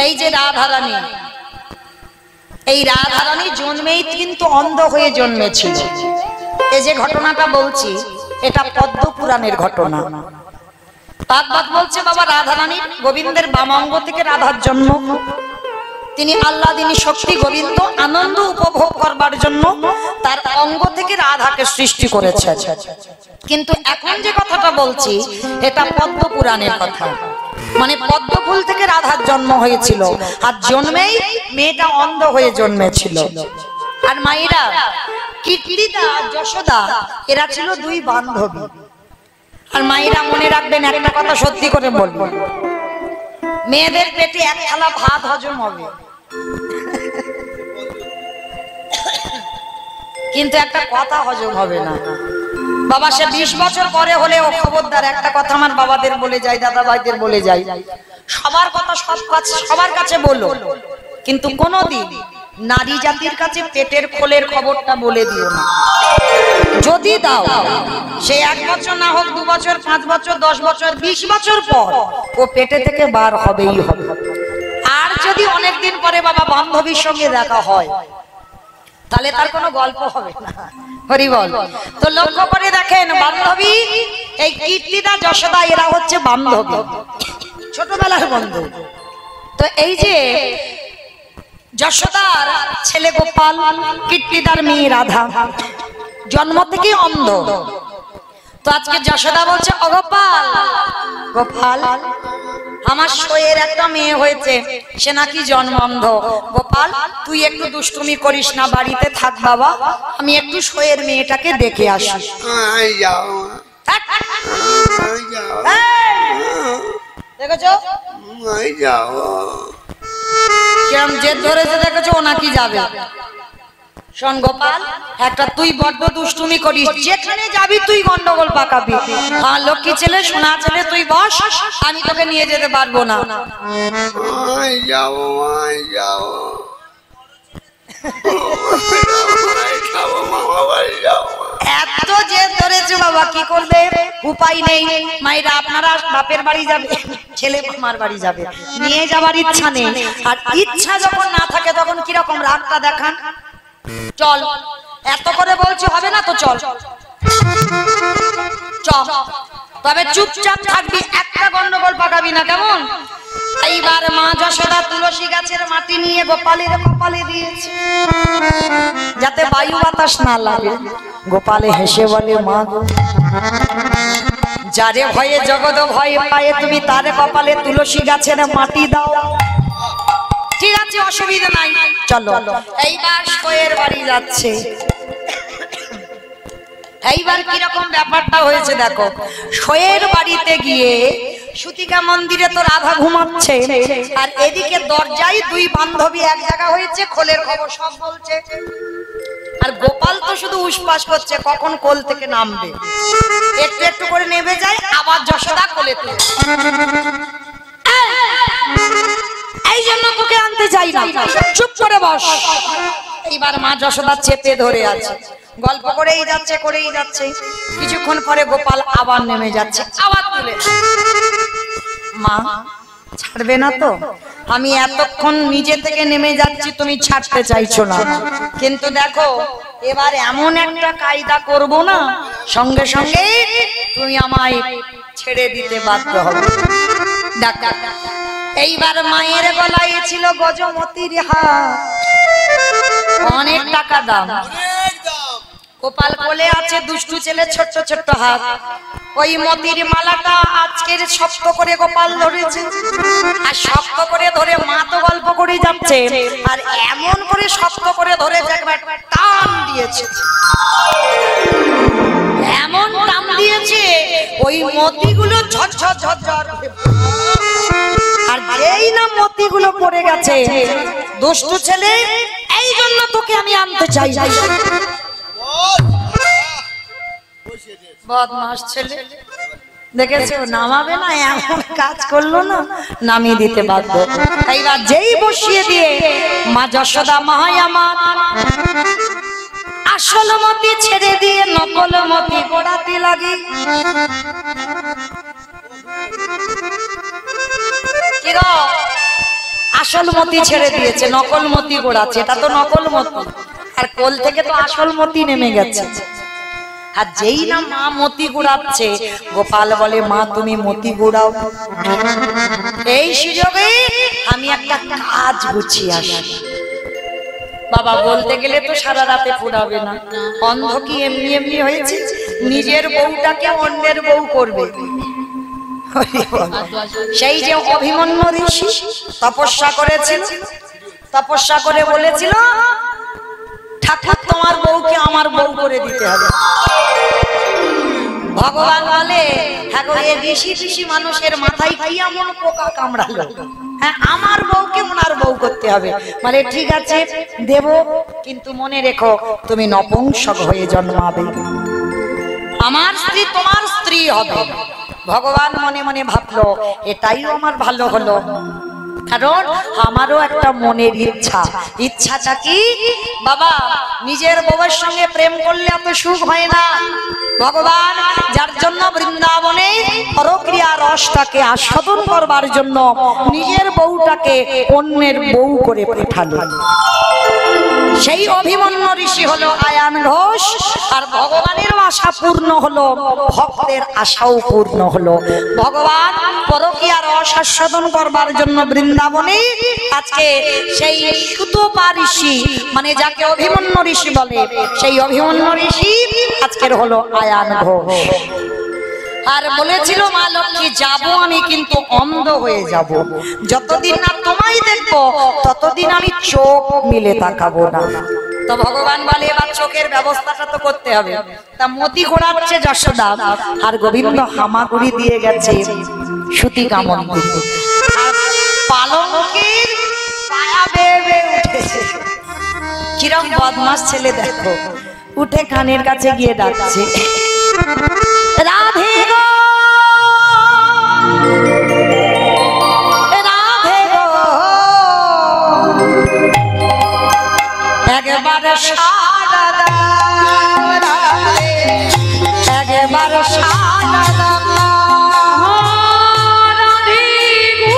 এই যে রাধারানী, এই রাধারানী জন্মেই কিন্তু অন্ধ হয়ে জন্মেছিল। এই যে ঘটনাটা বলছি, এটা পদ্ম পুরাণের ঘটনা। ভাগবত বলছে বাবা রাধারানীর গোবিন্দের বামাঙ্গ থেকে রাধার জন্ম। তিনি আল্লাদিনী শক্তি গোবিন্দ আনন্দ উপভোগ করবার জন্য তার অঙ্গ থেকে রাধাকে সৃষ্টি করেছে। কিন্তু এখন যে কথাটা বলছি এটা পদ্ম পুরাণের কথা। মানে পদ্ম ফুল থেকে রাধার জন্ম হয়েছিল, আর জন্মেই মেয়েটা অন্ধ হয়ে জন্মেছিল। আর মায়েরা কীর্তিদা যশোদা এরা ছিল 2 বান্ধবী। আর মায়েরা মনে রাখবেন একটা কথা সত্যি করে বলবো, মেয়েদের পেটে 1 থালা ভাত হজম হবে, কিন্তু একটা কথা হজম হবে না। বাবা সে 20 বছর পরে হলেও খবরদার একটা কথা আমার বাবাদের বলে যাই, দাদা ভাইদের বলে যাই, সবার কথা সবার কাছে বলো, কিন্তু কোনোদিন নারী জাতির কাছে পেটের খোলের খবরটা বলে দিও না। যদি দাও সে 1 বছর না হোক 2 বছর, 5 বছর, 10 বছর, 20 বছর পর ও পেটে থেকে বার হবেই হবে। আর যদি অনেকদিন পরে বাবা বান্ধবীর সঙ্গে দেখা হয়, তাহলে তার কোনো গল্প হবে না। হরি বল। তো লক্ষ্য করে দেখেন বান্ধবী, এই কীর্তিদা যশোদা এরা হচ্ছে বান্ধবী, ছোটবেলার বন্ধু। তো এই যে যশোদার ছেলে গোপাল, কীর্তিদার মেয়ে রাধা, জন্ম থেকে অন্ধ। তো আজকে যশোদা বলছে, ও গোপাল, গোপাল আমার সইয়ের একটা মেয়ে হয়েছে, সে নাকি জন্ম অন্ধ। গোপাল তুই একটু দুষ্টুমি করিস না, বাড়িতে থাক বাবা, আমি একটু সইয়ের মেয়েটাকে দেখে আসি। দেখেছো কিরম জেদ ধরেছে, দেখেছো ও নাকি যাবে। শোন গোপাল, একটা তুই বড্ড দুষ্টুমি করিস, যেখানে যাবি তুই গন্ডগোল পাকাবি। হ্যাঁ লক্ষ্মী ছেলে, সোনা ছেলে, তুই বস, আমি তোকে নিয়ে যেতে পারবো না। এত জেদ ধরেছে বাবা, কি করবে, উপায় নেই। মায়েরা আপনারা বাপের বাড়ি যাবে, ছেলে মামার বাড়ি যাবে, নিয়ে যাবার ইচ্ছা নেই। আর ইচ্ছা যখন না থাকে তখন কিরকম রাগটা দেখান। চল, এত করে বলছি হবে না তো চল, চল, তবে চুপচাপ থাকবি, একটা গন্ডগোল পাকাবি না, কেমন? এইবার মা যশোদা তুলসী গাছের মাটি নিয়ে গোপালের কপালে দিয়েছে, যাতে বায়ু বাতাস না লাগে। গোপালে হেসে বলে, মা গো, যারে ভয়ে জগৎ ভয় পায়, তুমি তার কপালে তুলসী গাছের মাটি দাও। ঠিক আছে, অসুবিধা নাই, চলো। এইবার সইয়ের বাড়ি যাচ্ছে। এইবার কিরকম ব্যাপারটা হয়েছে দেখো। সইয়ের বাড়িতে গিয়ে সুতিকা মন্দিরে তো রাধা ঘুমাচ্ছে, আর এদিকে দরজায় দুই বান্ধবী এক জায়গা হয়েছে, কোলের খবর সব বলছে। আর গোপাল তো শুধু উসপাস করছে, কখন কোল থেকে নামবে। একটু একটু করে নেমে যায়, আবার যশোদা কোলে তুলে। এই জন্য তোকে আনতে চাই না, চুপ করে বস। এইবার মা যশোদা চেপে ধরে আছে, গল্প করেই যাচ্ছে করেই যাচ্ছে। কিছুক্ষণ পরে গোপাল আবার নেমে যাচ্ছে, আবার তুলে। মা ছাড়বে না তো? আমি এতক্ষণ নিজে থেকে নেমে যাচ্ছি, তুমি ছাড়তে চাইছো না, কিন্তু দেখো এবার এমন একটা কায়দা করব না, সঙ্গে সঙ্গে তুমি আমায় ছেড়ে দিতে বাধ্য হবে। ডাক্তার, এইবার মায়ের গলায় ছিল গজমতির হার, অনেক টাকা দাম। গোপাল কোলে আছে, দুষ্টু ছেলে, ছোট্ট ছোট্ট হাত। ওই মতির মালাটা আজকের শক্ত করে গোপাল ধরেছে, আর শক্ত করে ধরে মা তো গল্প করে যাচ্ছে, আর এমন করে শক্ত করে ধরে টান দিয়েছে, এমন টান দিয়েছে ওই মতিগুলো ঝরঝর ঝরঝর। আর যেই না মতিগুলো পড়ে গেছে, দুষ্টু ছেলে, এই জন্য তোকে আমি আনতে চাই। বদমাস ছেলে, দেখেছো নামাবে না, এমন কাজ করলো না, নামিয়ে দিতে বাধ্য। এইবার যেই বসিয়ে দিয়ে মা যশোদা, মাই আমার আসল মতি ছেড়ে দিয়ে নকল মতি গোড়াতে লাগে। কি গো, আসল মতি ছেড়ে দিয়েছে, নকল মতি গোড়াচ্ছে, এটা তো নকল মতি, আর কোল থেকে তো আসল মতি নেমে গেছে। আর যেই না মা মতি গুড়াচ্ছে, গোপাল বলে, মা তুমি মতি গুড়াও। এই সুযোগে আমি একটা কাজ গুছিয়ে আসি। বাবা বলতে গেলে তো সারা রাতে ফুরাবে না, অন্ধ কি এমনি এমনি হয়েছে, নিজের বউটাকে অন্যের বউ করবে। সেই যে অভিমন্যু ঋষি তপস্যা করেছিল, তপস্যা করে বলেছিল, ঠাকুর তোমার বউকে আমার বউ করে দিতে হবে। ভগবান বলে, হ্যাঁ গো, এই ঋষি ঋষি মানুষের মাথায় কি এমন পোকা কামড়ালো, হ্যাঁ আমার বউকে ওনার বউ করতে হবে। বলে ঠিক আছে দেব, কিন্তু মনে রেখো তুমি নপুংসক হয়ে জন্মাবে, আমার স্ত্রী তোমার স্ত্রী হবে। ভগবান মনে মনে ভাবলো, এটাই আমার ভালো হলো, কারণ আমারও একটা মনের ইচ্ছা। ইচ্ছাটা কি বাবা? নিজের বউয়ের সঙ্গে প্রেম করলে এত সুখ হয় না। ভগবান যার জন্য বৃন্দাবনে পরক্রিয়া রসটাকে আস্বাদন করবার জন্য নিজের বউটাকে অন্যের বউ করে পাঠালো। সেই অভিমন্যু ঋষি হলো আয়ান ঘোষ, আর ভগবানের আশা পূর্ণ হলো, ভক্তের আশাও পূর্ণ হলো। ভগবান পরকীয়ার আস্বাদন করবার জন্য বৃন্দাবনে আজকে সেই সুতপা ঋষি, মানে যাকে অভিমন্যু ঋষি বলে, সেই অভিমন্যু ঋষি আজকের হলো আয়ান ঘোষ। আর বলেছিল মা লক্ষ্মী, যাবো আমি কিন্তু অন্ধ হয়ে যাব, যতদিন না তোমায় দেখবো ততদিন আমি চোখ মিলে তাকাবো না। তো ভগবান বলে এবার চোখের ব্যবস্থাটা তো করতে হবে। তা মতি ঘোরাচ্ছে যশোদা, আর গোবিন্দ হামাগুড়ি দিয়ে গেছে সুতিকা মন্দিরে, আর পালঙ্কের পায়া বেয়ে বেয়ে উঠেছে। কিরম বদমাস ছেলে দেখো, উঠে কানের কাছে গিয়ে ডাকছে, রাধে গো রাধে গো, একবার সাড়া দাও রাধে, একবার সাড়া দাও রাধে গো।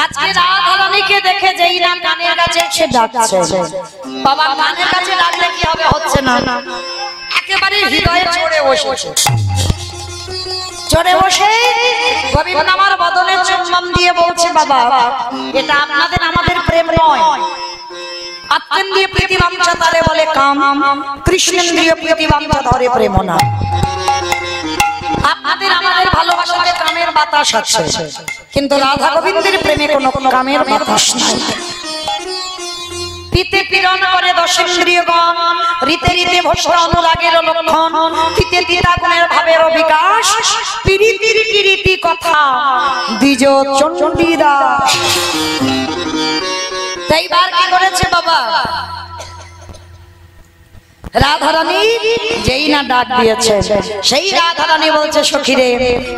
আজকে রাধারানীকে দেখে যেই না কানের কাছে এসে ডাকছে, বাবা কানের কাছে ডাকলে কি হবে, হচ্ছে না, একেবারে হৃদয়ে চড়ে বসেছে। চড়ে বসে গোবিন্দ আমার বদনে চুম্বন দিয়ে বলছে, বাবা এটা আপনাদের আমাদের প্রেম নয়, আত্মেন্দ্রিয় প্রীতিবাঞ্ছা তারে বলে কাম, কৃষ্ণেন্দ্রিয় প্রীতিবাঞ্ছা ধরে প্রেম না। আপনাদের আমাদের ভালোবাসাতে কামের বাতাস আছে, কিন্তু রাধা গোবিন্দের প্রেমে কোনো কামের বাতাস নাই। পিতে পীড়ন করে দশেন্দ্রিয়গণ, রীতে রীতে ভস্ম অনুরাগের লক্ষণ, তিতে তিতা গুণের ভাবের বিকাশ, পিরিতির কিরিতি কথা দ্বিজ চণ্ডীরা। তাইবার কি করেছে বাবা, রাধারানী যেই না ডাক দিয়েছে, সেই রাধারানী বলছে, সখীরে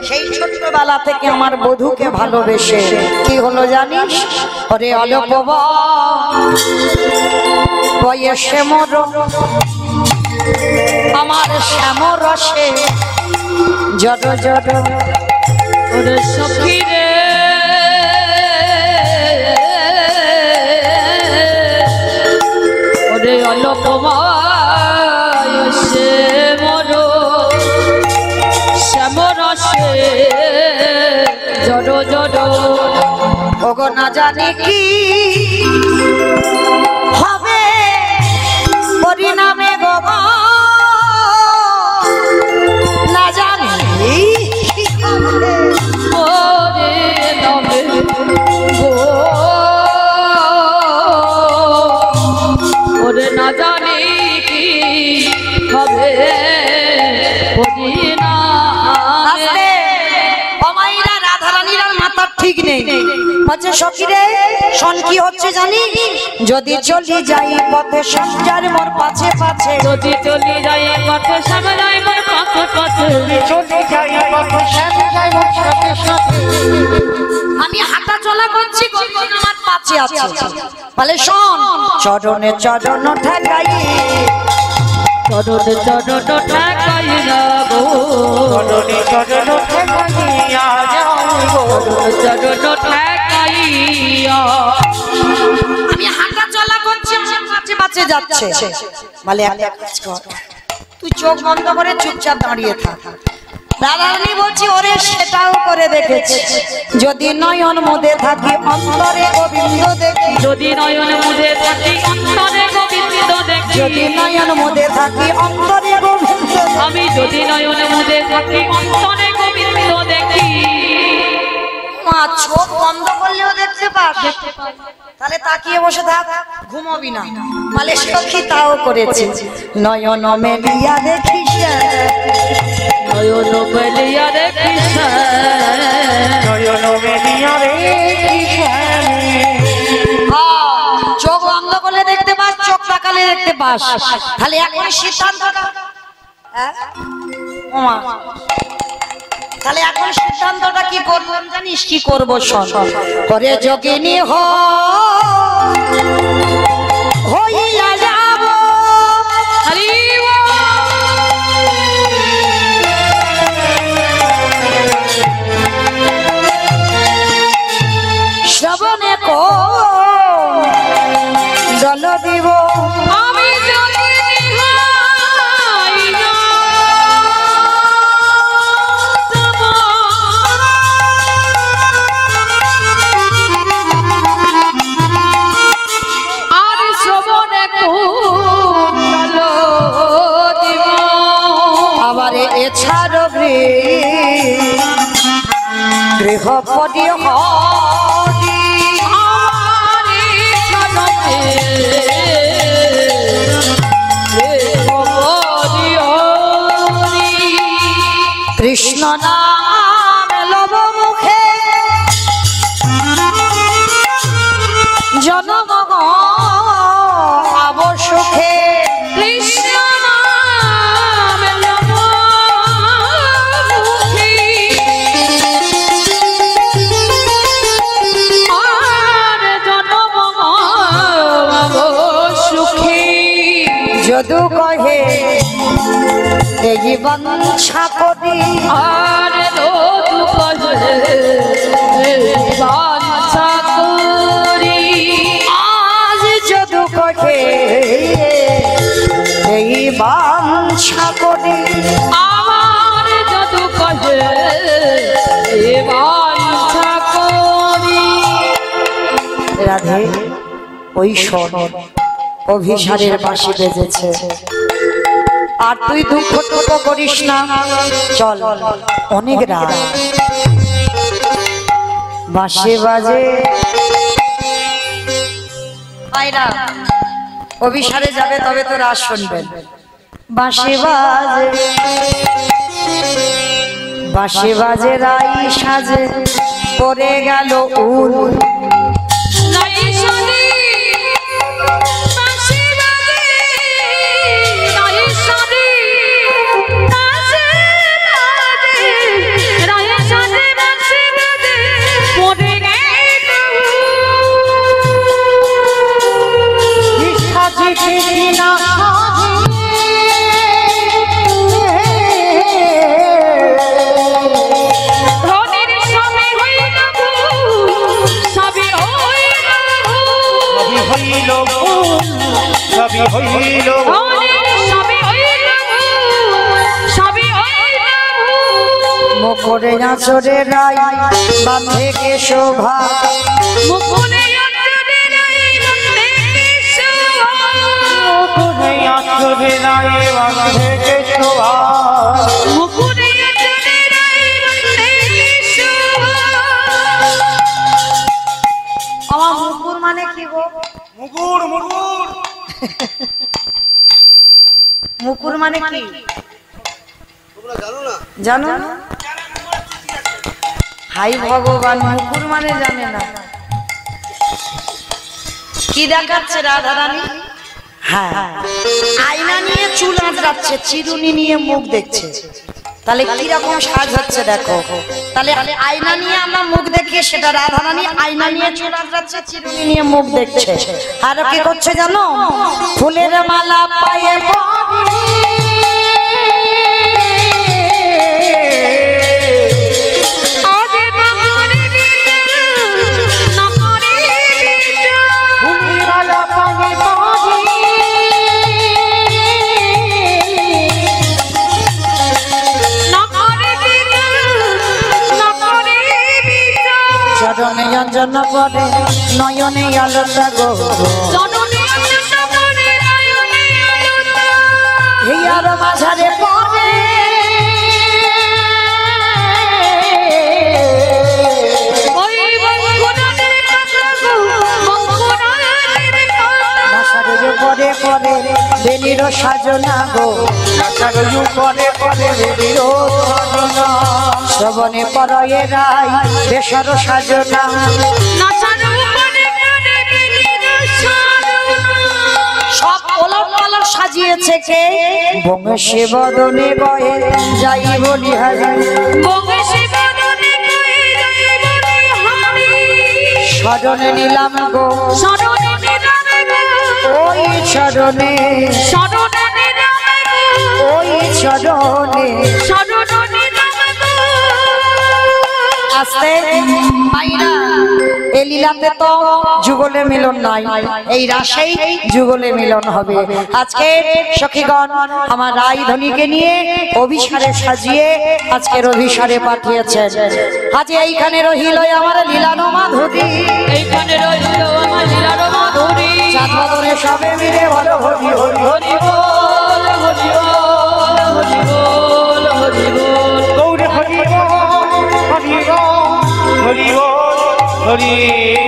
সেই ছোট্টবেলা থেকে আমার বধূকে ভালোবেসে কি হলো জানিস, ওরে অল্প বয়সে মোর আমার শ্যাম রসে জড় জড়, ওরে সখীরে ওরে অল্প বয়সে মোর শ্যাম রসে জড় জড়। ওগো না জানি কি হবে পরিণামে গো, না জানি ওরে নবে গো, ওরে না জানি কি হবে পরিণামে। অমাইরা রাধারানীর মাথার ঠিক নেই, বলছে সখীরে শোন কি হচ্ছে জানি, যদি চলি যাই পথে সঞ্জার মোর পাছে পাছে, যদি চলি যাই পথে সামলাই মোর পাছে পাছে, চলে যাই পথে সাজাই মোর সাথে সাথে, আমি হাঁটা চলা করছি গোবিন্দ আমার পাছে আছে, বলে শোন চরণে চরণ ঠেকাই, চরণে চরণ ঠেকাই না গো, চরণে চরণ ঠেকাইয়া যাও গো, চরণ ঠেকাইয়া। আমি হাঁটা চলা করছি আমার পাছে পাছে যাচ্ছে, বলে একটা কাজ কর, তুই চোখ বন্ধ করে চুপচাপ দাঁড়িয়ে থাক। রাধারানী বলছি, ওরে সেটাও করে দেখেছি, যদি নয়ন মোদে থাকি অন্তরে গোবিন্দ দেখি, যদি নয়ন মুদে থাকি অন্তরে গোবিন্দ দেখি, যদি নয়ন মোদে থাকি অন্তরে গোবিন্দ দেখি। আমি যদি নয়ন মুদে থাকি অন্তরে গোবিন্দ দেখি। মা চোখ বন্ধ করলেও দেখতে পাস, তাহলে তাকিয়ে বসে থাক, ঘুমাবি না। বলে সখী তাও করেছে, নয়ন মেলিয়া দেখিস, নয়ন মেলিয়া দেখিস, নয়ন মেলিয়া রে দেখতে দেখতে বাস। তাহলে এখন সিদ্ধান্তটা ওমা, তাহলে এখন সিদ্ধান্তটা কি করবো জানিস? কি করবো শোন। করে যোগিনী হইয়া যাব শ্রবণে জল দিব আমি যোগিনী হইয়া যাব। আর শ্রবণে জল দিব। আবার এছাড় গৃহপদী কৃষ্ণ নাম লব মুখে জনমগ আবসুখে। কৃষ্ণ নাম লব মুখে আর জনম সুখী। যদু কহে এই বাঞ্ছা করি আর যদু কহে বাঞ্ছা করি। আজ যদু কহে এই বাঞ্ছা করি। আমার যদু কহে বাঞ্ছা করি। রাধে ওই শোন অভিসারের বাঁশি বেজেছে, আর তুই দুঃখ টুক করিস না। চল, অনেক রাত, বাঁশি বাজে। অভিসারে যাবে তবে তো রাত শুনবেন। বাঁশি বাজে বাঁশি বাজে রাই সাজে পড়ে গেল উল। মুখরে আঁচড়ে রাই বাঁধে কে শোভা। মুকুনে আঁচড়ে রাই বাঁধে কে শোভা। মুকুনে আঁচড়ে রাই বাঁধে কে শোভা। মুকুনে আঁচড়ে রাই বাঁধে কে শোভা। আমার মুকুর মানে কি গো? মুকুর মুকুর মুকুর মানে কি তোমরা জানো না? জানো না? হাই ভগবান, মুকুর মানে জানে না। কি দেখাচ্ছে রাধারানী? হ্যাঁ, আয়না নিয়ে চুল আঁচড়াচ্ছে, চিরুনি নিয়ে মুখ দেখছে। তাহলে কিরকম সাজ হচ্ছে দেখো। তাহলে আয়না নিয়ে আমরা মুখ দেখি, সেটা রাধারানী আয়না নিয়ে চুল আঁচড়াচ্ছে, চিরুনি নিয়ে মুখ দেখছে। আর কি করছে জানো? ফুলের মালা পায়ে চরণে অঞ্জন করে নয়নে আলোটা গো। হিয়ার মাঝারে পরে পরে পরে বেনির সাজনা গো। পরে পরে বেনির সাজনা শ্রবণে পরয়ে রাই বেশর সাজনা। সব ওলা ভালো সাজিয়েছে কে বংশী বদনে গয়ে যাই বলি হারি বংশী বদনে গয়ে যাই বলি হারি শরণে নিলাম গো শরণে নিলাম গো ওই শরণে শরণে নিলাম গো ওই শরণে শরণে নিলাম গো আস্তে মাইরা এই লীলাতে তো যুগলে মিলন নাই এই রাশেই যুগলে মিলন হবে আজকে সখীগণ আমার রাই ধনীকে নিয়ে অভিসারে সাজিয়ে আজকের অভিসারে পাঠিয়েছেন আজ এইখানে রহিল আমার লীলানো মাধুরী এইখানে রইল আমার লীলার মাধুরী চাঁদ বদনে সবে মিলে বলো হরি হরি হরি বল হরি বল হরি বল হরি বল গৌর হরি বল হরি বল হরি বল হরি